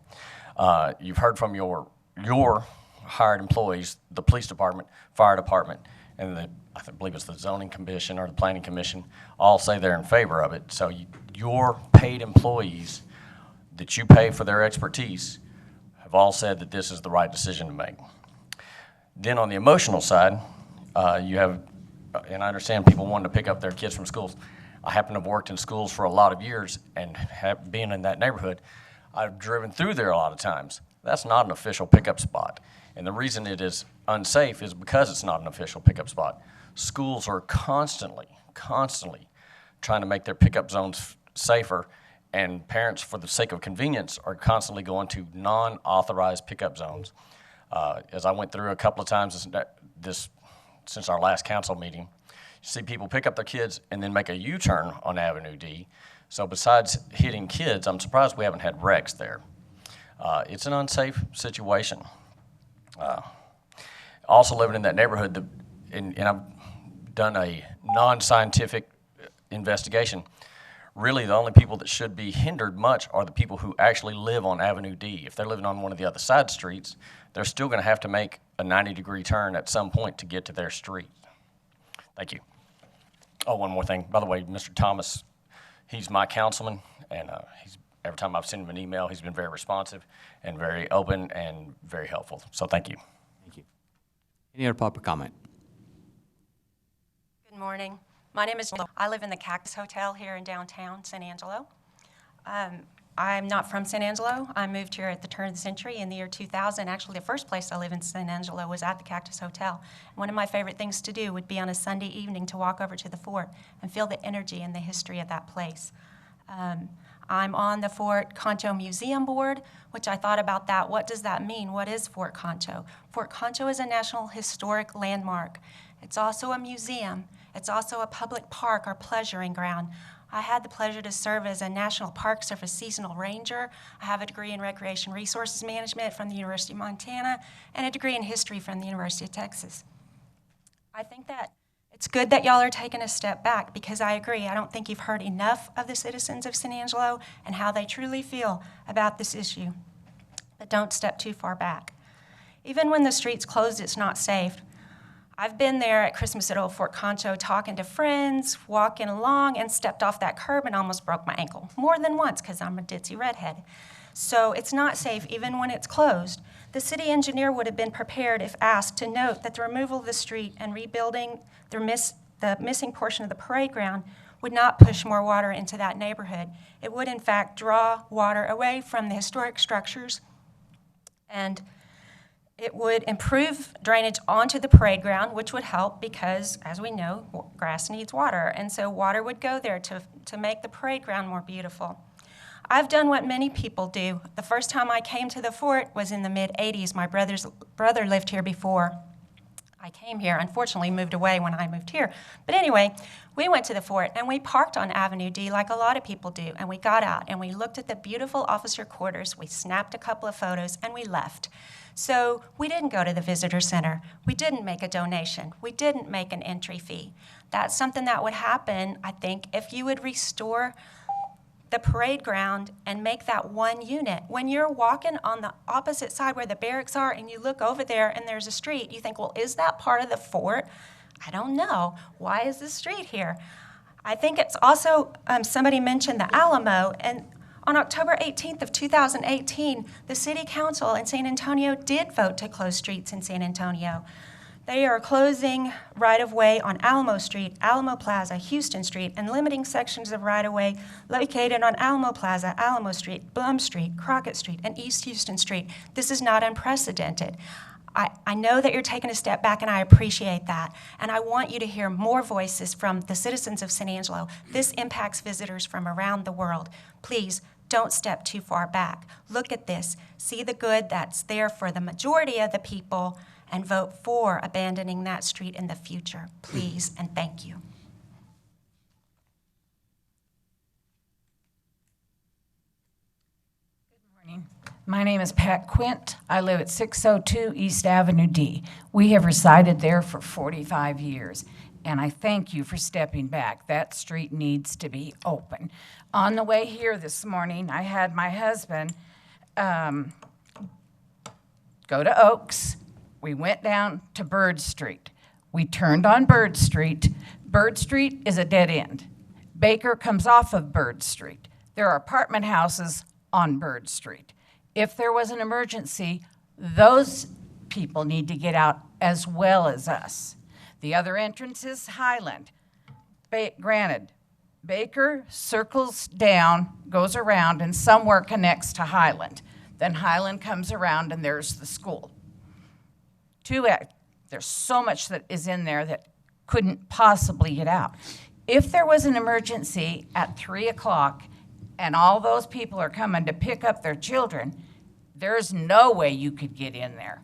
You've heard from your hired employees, the police department, fire department, and I believe it's the zoning commission or the planning commission, all say they're in favor of it. So your paid employees that you pay for their expertise have all said that this is the right decision to make. Then on the emotional side, you have, and I understand people wanting to pick up their kids from schools. I happen to have worked in schools for a lot of years, and being in that neighborhood, I've driven through there a lot of times. That's not an official pickup spot. And the reason it is unsafe is because it's not an official pickup spot. Schools are constantly trying to make their pickup zones safer, and parents, for the sake of convenience, are constantly going to non-authorized pickup zones. As I went through a couple of times since our last council meeting, you see people pick up their kids and then make a U-turn on Avenue D. So besides hitting kids, I'm surprised we haven't had wrecks there. It's an unsafe situation. Also living in that neighborhood, and I've done a non-scientific investigation. Really, the only people that should be hindered much are the people who actually live on Avenue D. If they're living on one of the other side streets, they're still going to have to make a 90-degree turn at some point to get to their street. Thank you. Oh, one more thing. By the way, Mr. Thomas, he's my councilman, and every time I've sent him an email, he's been very responsive and very open and very helpful. So thank you. Thank you. Any other public comment? Good morning. My name is Angelo. I live in the Cactus Hotel here in downtown San Angelo. I'm not from San Angelo. I moved here at the turn of the century in the year 2000. Actually, the first place I lived in San Angelo was at the Cactus Hotel. One of my favorite things to do would be on a Sunday evening to walk over to the fort and feel the energy and the history of that place. I'm on the Fort Concho Museum Board, which I thought about that. What does that mean? What is Fort Concho? Fort Concho is a National Historic Landmark. It's also a museum. It's also a public park or pleasuring ground. I had the pleasure to serve as a National Park Service seasonal ranger. I have a degree in Recreation Resources Management from the University of Montana and a degree in history from the University of Texas. I think that it's good that y'all are taking a step back because I agree. I don't think you've heard enough of the citizens of San Angelo and how they truly feel about this issue. But don't step too far back. Even when the street's closed, it's not safe. I've been there at Christmas at Old Fort Concho talking to friends, walking along, and stepped off that curb and almost broke my ankle. More than once, because I'm a ditzy redhead. So it's not safe even when it's closed. The city engineer would have been prepared if asked to note that the removal of the street and rebuilding the missing portion of the parade ground would not push more water into that neighborhood. It would, in fact, draw water away from the historic structures, and it would improve drainage onto the parade ground, which would help because, as we know, grass needs water. And so water would go there to make the parade ground more beautiful. I've done what many people do. The first time I came to the fort was in the mid-'80s. My brother lived here before I came here. Unfortunately, moved away when I moved here. But anyway, we went to the fort and we parked on Avenue D like a lot of people do. And we got out and we looked at the beautiful officer quarters. We snapped a couple of photos and we left. So we didn't go to the visitor center. We didn't make a donation. We didn't make an entry fee. That's something that would happen, I think, if you would restore the parade ground and make that one unit. When you're walking on the opposite side where the barracks are and you look over there and there's a street, you think, well, is that part of the fort? I don't know. Why is the street here? I think it's also, somebody mentioned the Alamo, and on October 18th of 2018, the City Council in San Antonio did vote to close streets in San Antonio. They are closing right-of-way on Alamo Street, Alamo Plaza, Houston Street, and limiting sections of right-of-way located on Alamo Plaza, Alamo Street, Blum Street, Crockett Street, and East Houston Street. This is not unprecedented. I know that you're taking a step back, and I appreciate that. And I want you to hear more voices from the citizens of San Angelo. This impacts visitors from around the world. Please, don't step too far back. Look at this. See the good that's there for the majority of the people and vote for abandoning that street in the future. Please and thank you. Good morning. My name is Pat Quint. I live at 602 East Avenue D. We have resided there for 45 years, and I thank you for stepping back. That street needs to be open. On the way here this morning, I had my husband go to Oaks. We went down to Bird Street. We turned on Bird Street. Bird Street is a dead end. Baker comes off of Bird Street. There are apartment houses on Bird Street. If there was an emergency, those people need to get out as well as us. The other entrance is Highland. Granted, Baker circles down, goes around, and somewhere connects to Highland. Then Highland comes around, and there's the school. There's so much that is in there that couldn't possibly get out. If there was an emergency at 3 o'clock and all those people are coming to pick up their children, there's no way you could get in there.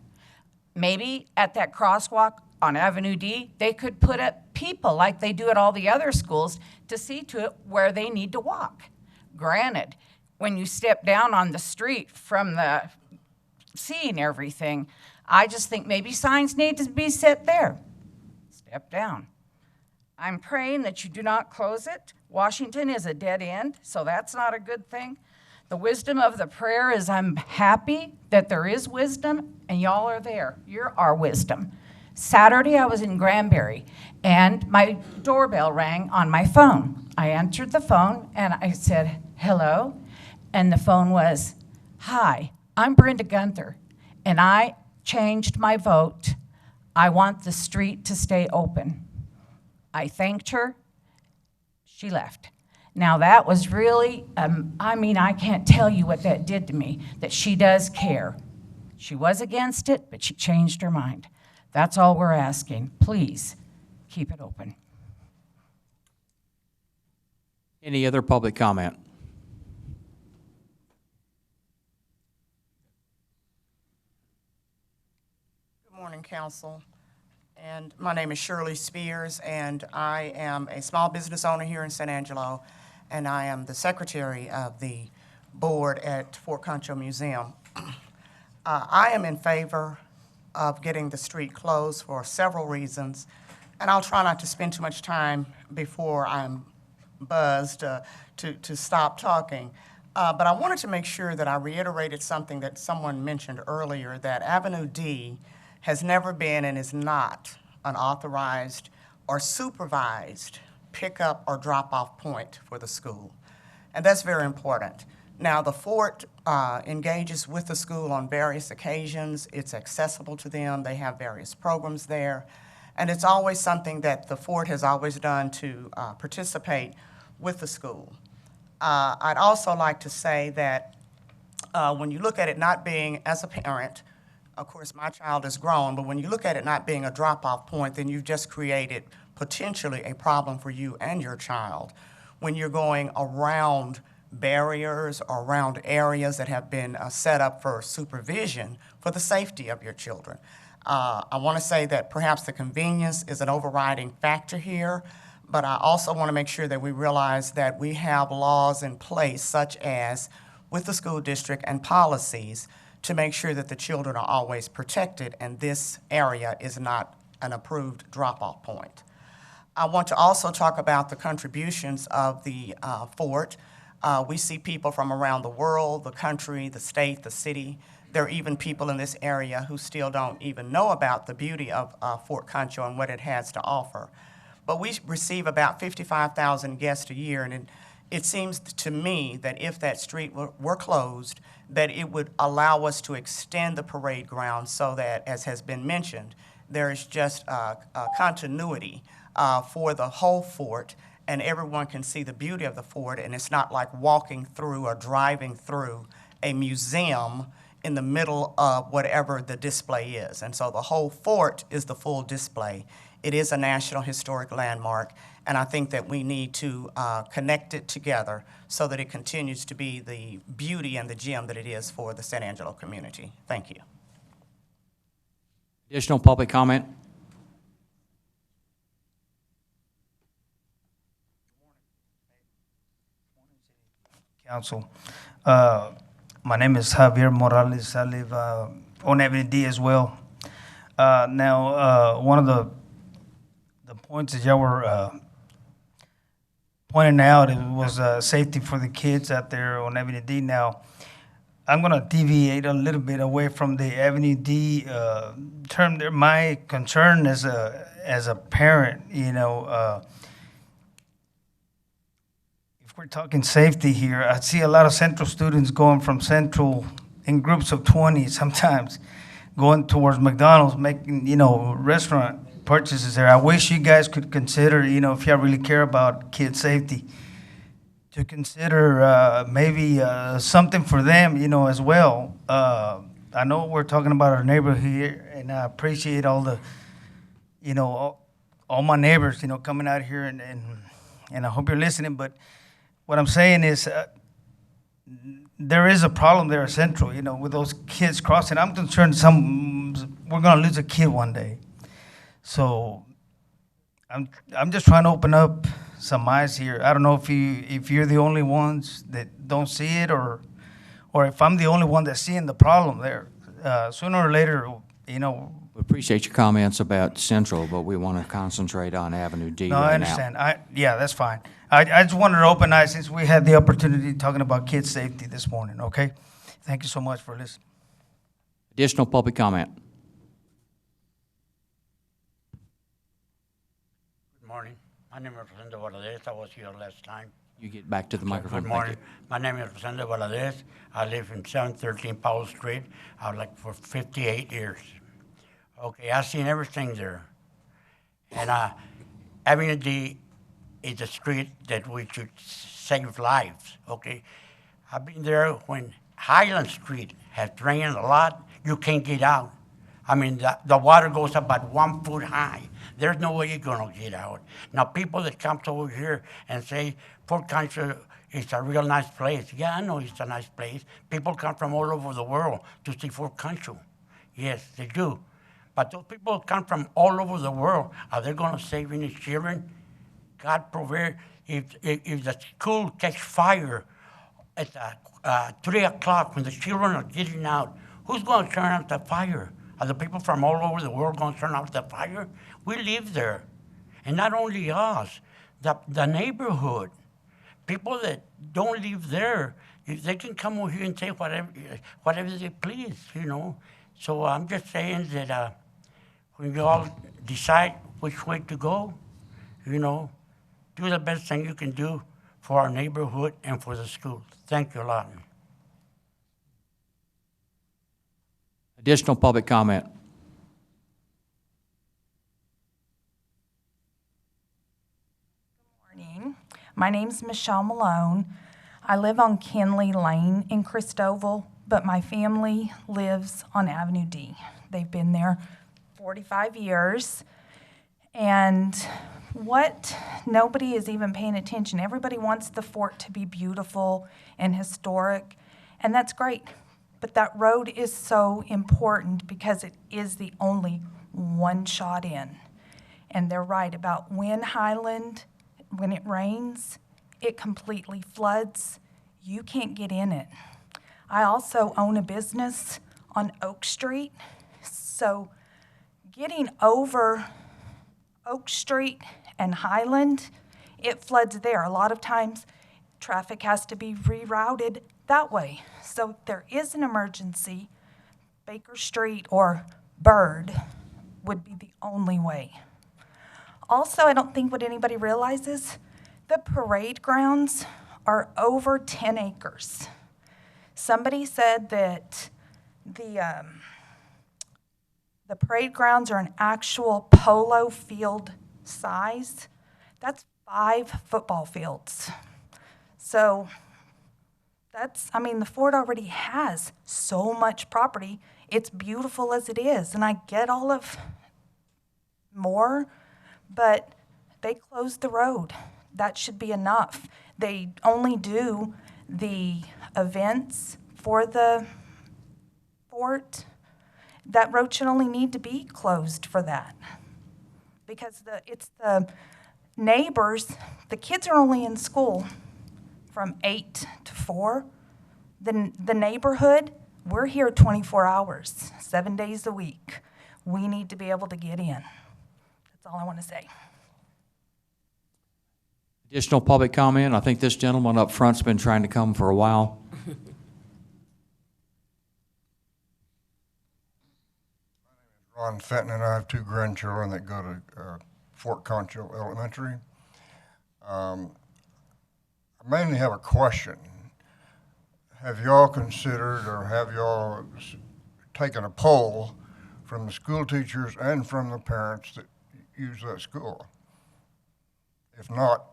Maybe at that crosswalk on Avenue D, they could put up people like they do at all the other schools to see to it where they need to walk. Granted, when you step down on the street from the seeing everything, I just think maybe signs need to be set there. Step down. I'm praying that you do not close it. Washington is a dead end, so that's not a good thing. The wisdom of the prayer is I'm happy that there is wisdom, and y'all are there. You're our wisdom. Saturday, I was in Granbury, and my doorbell rang on my phone. I answered the phone, and I said, hello, and the phone was, hi, I'm Brenda Gunther, and I changed my vote. I want the street to stay open. I thanked her. She left. Now that was really, I can't tell you what that did to me, that she does care. She was against it, but she changed her mind. That's all we're asking. Please, keep it open. Any other public comment? Good morning, Council. And my name is Shirley Spears, and I am a small business owner here in San Angelo, and I am the secretary of the board at Fort Concho Museum. I am in favor of getting the street closed for several reasons, and I'll try not to spend too much time before I'm buzzed to stop talking. But I wanted to make sure that I reiterated something that someone mentioned earlier, that Avenue D has never been and is not an authorized or supervised pickup or drop-off point for the school. And that's very important. Now, the fort engages with the school on various occasions. It's accessible to them. They have various programs there. And it's always something that the fort has always done to participate with the school. I'd also like to say that when you look at it not being, as a parent, of course, my child is grown, but when you look at it not being a drop-off point, then you've just created potentially a problem for you and your child when you're going around barriers or around areas that have been set up for supervision for the safety of your children. I want to say that perhaps the convenience is an overriding factor here, but I also want to make sure that we realize that we have laws in place, such as with the school district and policies, to make sure that the children are always protected, and this area is not an approved drop-off point. I want to also talk about the contributions of the fort. We see people from around the world, the country, the state, the city. There are even people in this area who still don't even know about the beauty of Fort Concho and what it has to offer. But we receive about 55,000 guests a year, and it seems to me that if that street were closed, that it would allow us to extend the parade ground so that, as has been mentioned, there is just a continuity for the whole fort, and everyone can see the beauty of the fort, and it's not like walking through or driving through a museum in the middle of whatever the display is. And so the whole fort is the full display. It is a National Historic Landmark, and I think that we need to connect it together so that it continues to be the beauty and the gem that it is for the San Angelo community. Thank you. Additional public comment? Council. My name is Javier Morales. I live on Avenue D as well. One of the points that y'all were pointing out, it was safety for the kids out there on Avenue D. Now, I'm going to deviate a little bit away from the Avenue D term there. My concern as a parent, if we're talking safety here, I see a lot of Central students going from Central in groups of 20 sometimes, going towards McDonald's, making, restaurant purchases there. I wish you guys could consider, if y'all really care about kid safety, to consider maybe something for them, as well. I know we're talking about our neighborhood here, and I appreciate all the, all my neighbors, coming out here, and I hope you're listening. But what I'm saying is, there is a problem there at Central, with those kids crossing. I'm concerned we're gonna lose a kid one day. So I'm just trying to open up some eyes here. I don't know if you're the only ones that don't see it, or if I'm the only one that's seeing the problem there. Sooner or later, We appreciate your comments about Central, but we want to concentrate on Avenue D No, right I now. understand. Yeah, that's fine. I just wanted to open eyes since we had the opportunity talking about kids' safety this morning, okay? Thank you so much for listening. Additional public comment. Good morning. My name is Rosendo Valadez. I was here last time. You get back to the microphone. Good Thank morning. My name is Rosendo Valadez. I live in 713 Powell Street. I've lived for 58 years. Okay, I've seen everything there. And Avenue D is a street that we should save lives, okay? I've been there when Highland Street has rained a lot. You can't get out. I mean, the water goes about 1 foot high. There's no way you're gonna get out. Now, people that come over here and say Fort Concho is a real nice place. Yeah, I know it's a nice place. People come from all over the world to see Fort Concho. Yes, they do. But those people come from all over the world. Are they gonna save any children? God provide, if the school catch fire at 3 o'clock when the children are getting out, who's gonna turn out the fire? Are the people from all over the world gonna turn out the fire? We live there. And not only us, the neighborhood. People that don't live there, they can come over here and say whatever they please, So I'm just saying that when you all decide which way to go, do the best thing you can do for our neighborhood and for the schools. Thank you a lot. Additional public comment. Morning. My name's Michelle Malone. I live on Kinley Lane in Christoval, but my family lives on Avenue D. They've been there 45 years. And nobody is even paying attention. Everybody wants the fort to be beautiful and historic, and that's great. But that road is so important because it is the only one shot in. And they're right about when Highland, when it rains, it completely floods. You can't get in it. I also own a business on Oak Street, so getting over Oak Street and Highland, it floods there. A lot of times, traffic has to be rerouted that way. So if there is an emergency, Baker Street or Bird would be the only way. Also, I don't think what anybody realizes, the parade grounds are over 10 acres. Somebody said that the parade grounds are an actual polo field size. That's 5 football fields. So the fort already has so much property. It's beautiful as it is, and I get all of more, but they closed the road. That should be enough. They only do the events for the fort. That road should only need to be closed for that. Because it's the neighbors, the kids are only in school from 8 to 4. The neighborhood, we're here 24 hours, 7 days a week. We need to be able to get in. That's all I want to say. Additional public comment. I think this gentleman up front's been trying to come for a while. Ron Fenton and I have 2 grandchildren that go to Fort Concho Elementary. I mainly have a question. Have y'all considered, or have y'all taken a poll from the school teachers and from the parents that use that school? If not,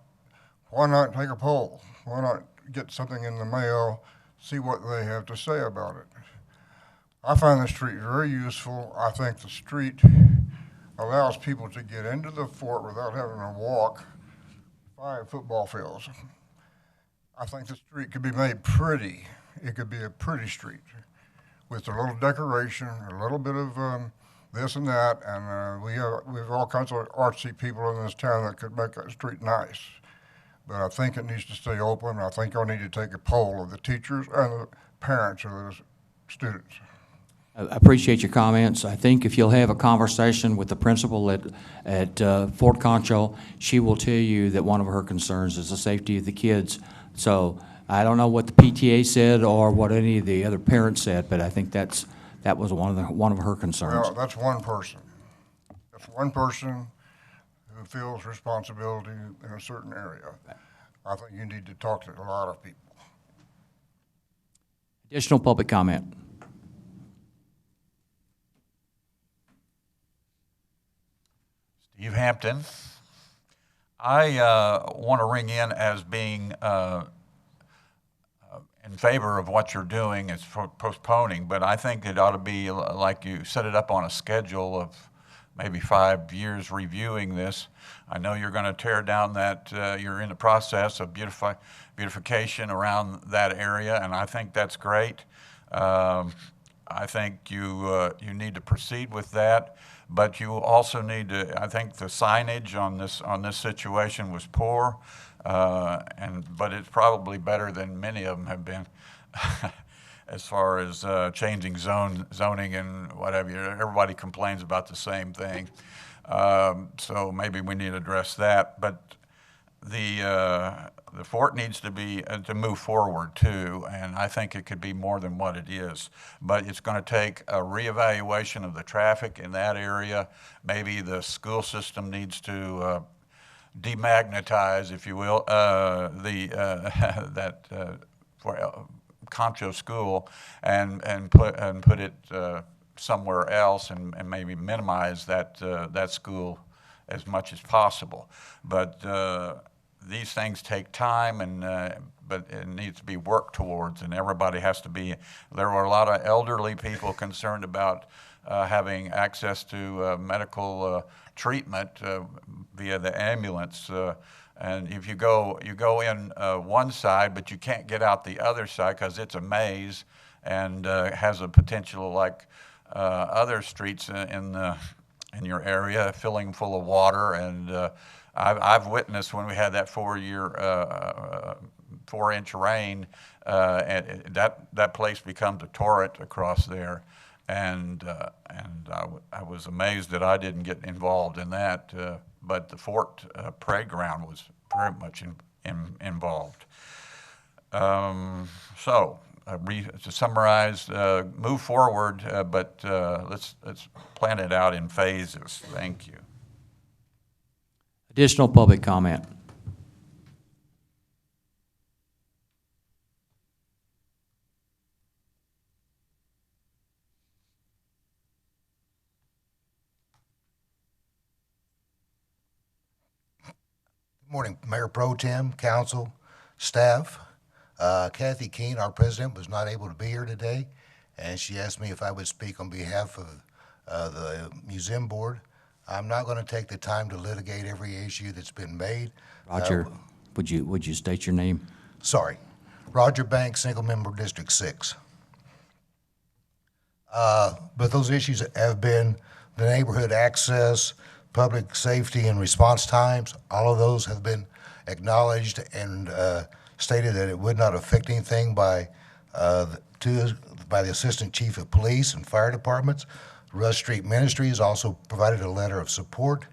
why not take a poll? Why not get something in the mail, see what they have to say about it? I find the street very useful. I think the street allows people to get into the fort without having to walk 5 football fields. I think the street could be made pretty. It could be a pretty street with a little decoration, a little bit of this and that, and we have all kinds of artsy people in this town that could make that street nice. But I think it needs to stay open. I think I need to take a poll of the teachers and the parents of the students. I appreciate your comments. I think if you'll have a conversation with the principal at Fort Concho, she will tell you that one of her concerns is the safety of the kids. So I don't know what the PTA said or what any of the other parents said, but I think that was one of her concerns. Well, that's one person. That's one person who feels responsibility in a certain area. I think you need to talk to a lot of people. Additional public comment. Steve Hampton. I want to ring in as being in favor of what you're doing as for postponing, but I think it ought to be like you set it up on a schedule of maybe 5 years reviewing this. I know you're going to tear down that, you're in the process of beautification around that area, and I think that's great. I think you need to proceed with that. But you also need to, I think the signage on this situation was poor, but it's probably better than many of them have been as far as changing zoning and whatever. Everybody complains about the same thing. So maybe we need to address that. But the fort needs to be to move forward too, and I think it could be more than what it is. But it's going to take a reevaluation of the traffic in that area. Maybe the school system needs to demagnetize, if you will, for Concho School and put it somewhere else and maybe minimize that school as much as possible. But these things take time, but it needs to be worked towards, and everybody has to be. There were a lot of elderly people concerned about having access to medical treatment via the ambulance. And if you go in one side, but you can't get out the other side because it's a maze and has a potential like other streets in your area, filling full of water. And I've witnessed when we had that 4-inch rain, and that place becomes a torrent across there. And I was amazed that I didn't get involved in that, but the fort playground was very much involved. So to summarize, move forward, but let's plan it out in phases. Thank you. Additional public comment. Good morning, Mayor Pro Tem, council, staff. Kathy Keene, our president, was not able to be here today, and she asked me if I would speak on behalf of the museum board. I'm not going to take the time to litigate every issue that's been made. Roger, would you state your name? Sorry. Roger Banks, single member District 6. But those issues have been the neighborhood access, public safety and response times. All of those have been acknowledged and stated that it would not affect anything by the Assistant Chief of Police and Fire Departments. Rush Street Ministries also provided a letter of support.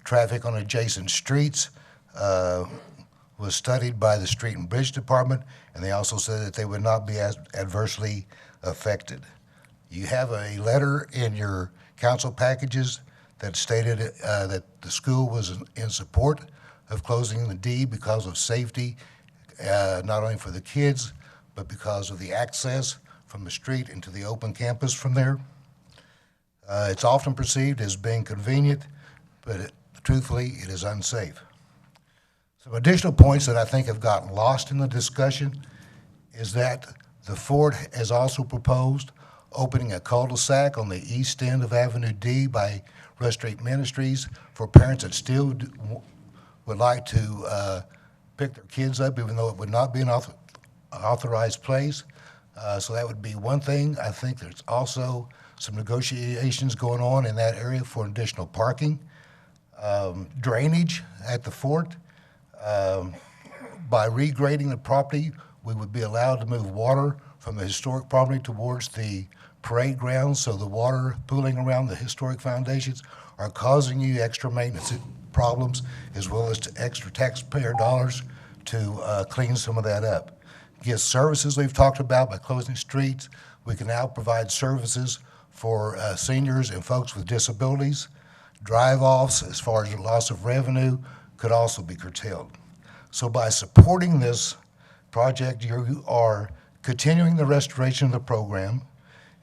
Traffic on adjacent streets was studied by the Street and Bridge Department, and they also said that they would not be as adversely affected. You have a letter in your council packages that stated that the school was in support of closing the D because of safety, not only for the kids, but because of the access from the street into the open campus from there. It's often perceived as being convenient, but truthfully, it is unsafe. Some additional points that I think have gotten lost in the discussion is that the Ford has also proposed opening a cul-de-sac on the east end of Avenue D by Rush Street Ministries for parents that still would like to pick their kids up, even though it would not be an authorized place. So that would be one thing. I think there's also some negotiations going on in that area for additional parking. Drainage at the fort. By regrading the property, we would be allowed to move water from the historic property towards the parade grounds, so the water pooling around the historic foundations are causing you extra maintenance problems, as well as extra taxpayer dollars to clean some of that up. Guest services we've talked about by closing streets. We can now provide services for seniors and folks with disabilities. Drive-offs, as far as the loss of revenue, could also be curtailed. So by supporting this project, you are continuing the restoration of the program,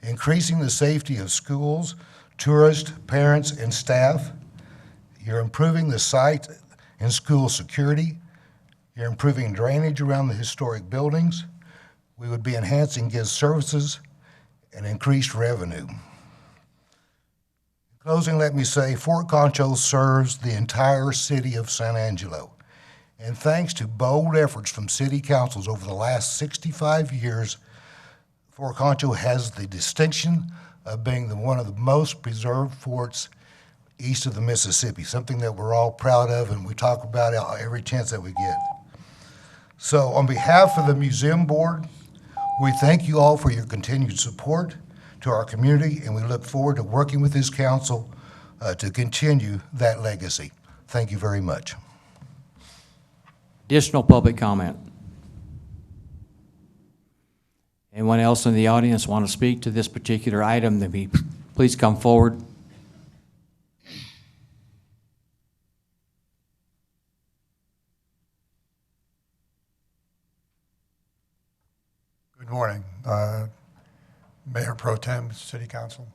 increasing the safety of schools, tourists, parents, and staff. You're improving the site and school security. You're improving drainage around the historic buildings. We would be enhancing guest services and increased revenue. In closing, let me say Fort Concho serves the entire city of San Angelo. And thanks to bold efforts from city councils over the last 65 years, Fort Concho has the distinction of being one of the most preserved forts east of the Mississippi, something that we're all proud of and we talk about every chance that we get. So on behalf of the Museum Board, we thank you all for your continued support to our community, and we look forward to working with this council to continue that legacy. Thank you very much. Additional public comment? Anyone else in the audience want to speak to this particular item? Then please come forward. Good morning, Mayor Pro Tem, City Council.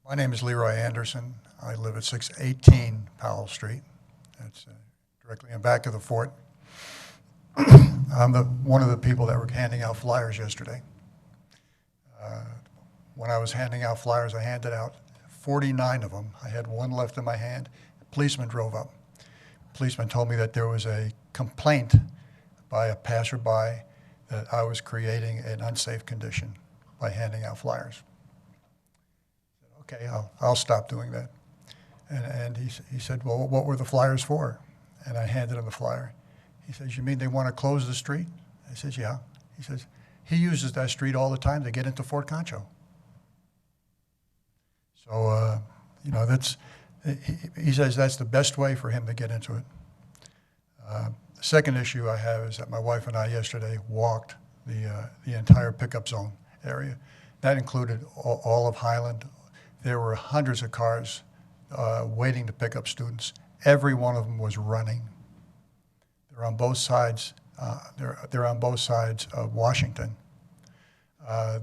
My name is Leroy Anderson. I live at 618 Powell Street. That's directly in back of the fort. I'm one of the people that were handing out flyers yesterday. When I was handing out flyers, I handed out 49 of them. I had one left in my hand. A policeman drove up. The policeman told me that there was a complaint by a passerby that I was creating an unsafe condition by handing out flyers. I said, okay, I'll stop doing that. And he said, well, what were the flyers for? And I handed him the flyer. He says, you mean they want to close the street? I said, yeah. He says, he uses that street all the time to get into Fort Concho. So, you know, he says that's the best way for him to get into it. The second issue I have is that my wife and I yesterday walked the entire pickup zone area. That included all of Highland. There were hundreds of cars waiting to pick up students. Every one of them was running. They're on both sides. They're on both sides of Washington.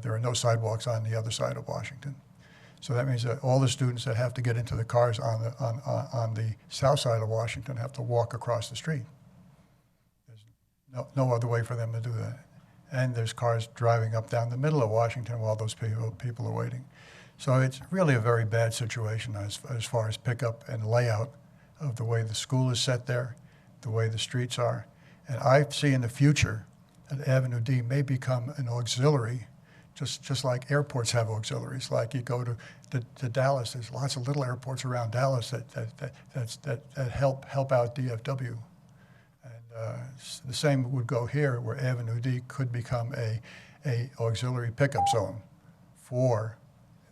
There are no sidewalks on the other side of Washington. So that means that all the students that have to get into the cars on the south side of Washington have to walk across the street. There's no other way for them to do that. And there's cars driving up down the middle of Washington while those people are waiting. So it's really a very bad situation as far as pickup and layout of the way the school is set there, the way the streets are. And I see in the future that Avenue D may become an auxiliary, just like airports have auxiliaries. Like you go to Dallas, there's lots of little airports around Dallas that help out DFW. And the same would go here, where Avenue D could become a auxiliary pickup zone for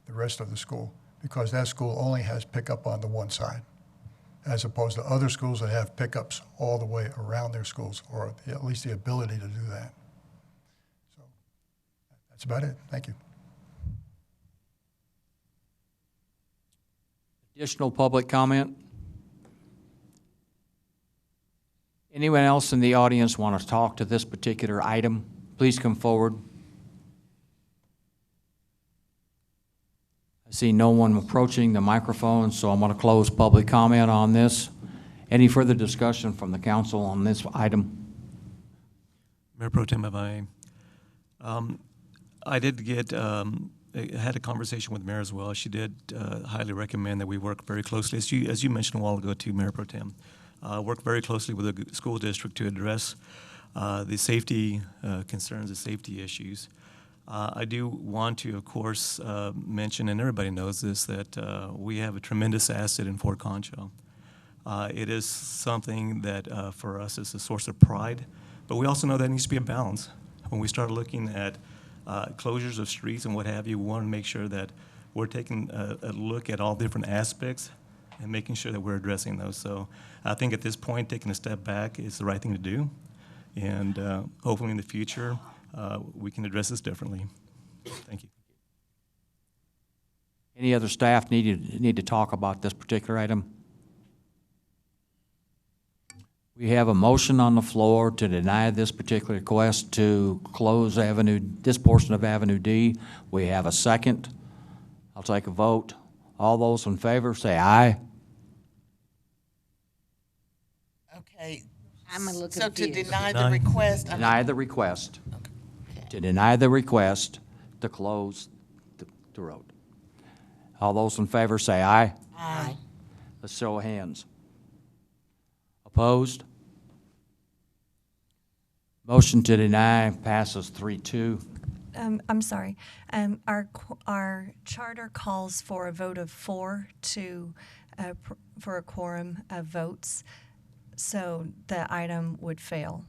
the rest of the school, because that school only has pickup on the one side, as opposed to other schools that have pickups all the way around their schools, or at least the ability to do that. So that's about it. Thank you. Additional public comment? Anyone else in the audience want to talk to this particular item? Please come forward. I see no one approaching the microphone, so I'm going to close public comment on this. Any further discussion from the council on this item? Mayor Pro Tem, I did get, I had a conversation with Mayor as well. She did highly recommend that we work very closely, as you mentioned a while ago too, Mayor Pro Tem, work very closely with the school district to address the safety concerns, the safety issues. I do want to, of course, mention, and everybody knows this, that we have a tremendous asset in Fort Concho. It is something that for us is a source of pride, but we also know that needs to be a balance. When we start looking at closures of streets and what have you, we want to make sure that we're taking a look at all different aspects and making sure that we're addressing those. So I think at this point, taking a step back is the right thing to do. And hopefully in the future, we can address this differently. Thank you. Any other staff need to talk about this particular item? We have a motion on the floor to deny this particular request to close this portion of Avenue D. We have a second. I'll take a vote. All those in favor say aye. Okay. I'm a little So to confused. deny the request. Deny the request. To deny the request to close the road. All those in favor say aye. Aye. Let's show of hands. Opposed? Motion to deny passes 3-2. I'm sorry. Our charter calls for a vote of 4 for a quorum of votes, so the item would fail.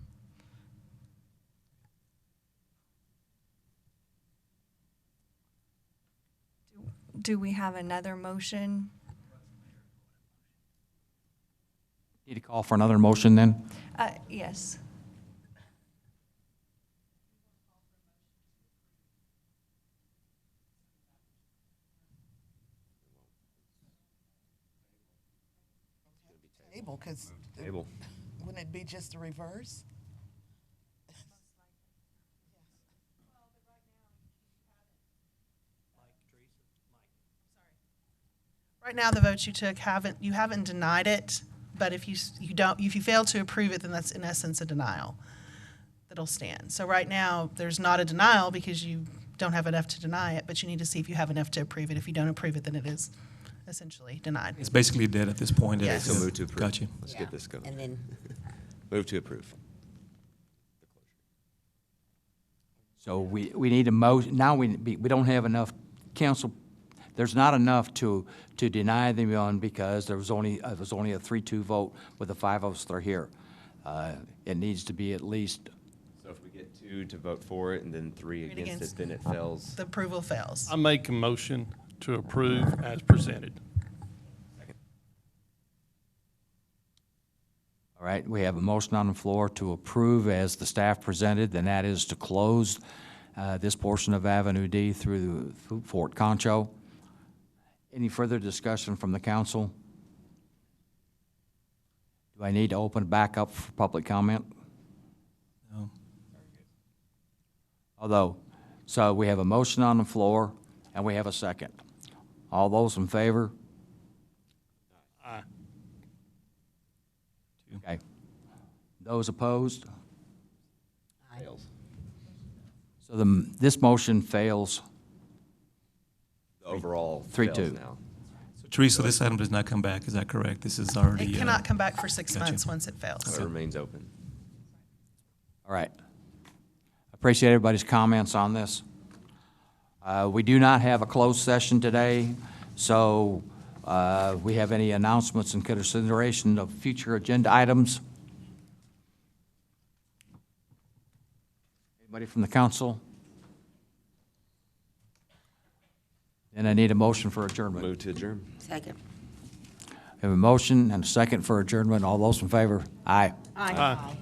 Do we have another motion? Need to call for another motion then? Yes. Table, because wouldn't it be just the reverse? Right now, the votes you took you haven't denied it, but if you fail to approve it, then that's in essence a denial that'll stand. So right now, there's not a denial because you don't have enough to deny it, but you need to see if you have enough to approve it. If you don't approve it, then it is essentially denied. It's basically dead at this point. Yes. So move to approve. Got you. Let's get this going. And then Move to approve. So we need a motion. Now we don't have enough council. There's not enough to deny them on because there was only a 3-2 vote with the 5 of us that are here. It needs to be at least. So if we get 2 to vote for it and then 3 against it, then it fails. The approval fails. I make a motion to approve as presented. All right, we have a motion on the floor to approve as the staff presented, and that is to close this portion of Avenue D through Fort Concho. Any further discussion from the council? Do I need to open it back up for public comment? No. So we have a motion on the floor, and we have a second. All those in favor? Aye. Okay. Those opposed? Fails. So this motion fails. The overall 3-2. fails now. So Teresa, this item does not come back, is that correct? This is already. It cannot come back for 6 gotcha. months once it fails. So it remains open. All right. Appreciate everybody's comments on this. We do not have a closed session today, so we have any announcements and consideration of future agenda items? Anybody from the council? Then I need a motion for adjournment. Move to adjourn. second. We have a motion and a second for adjournment. All those in favor? Aye. Aye.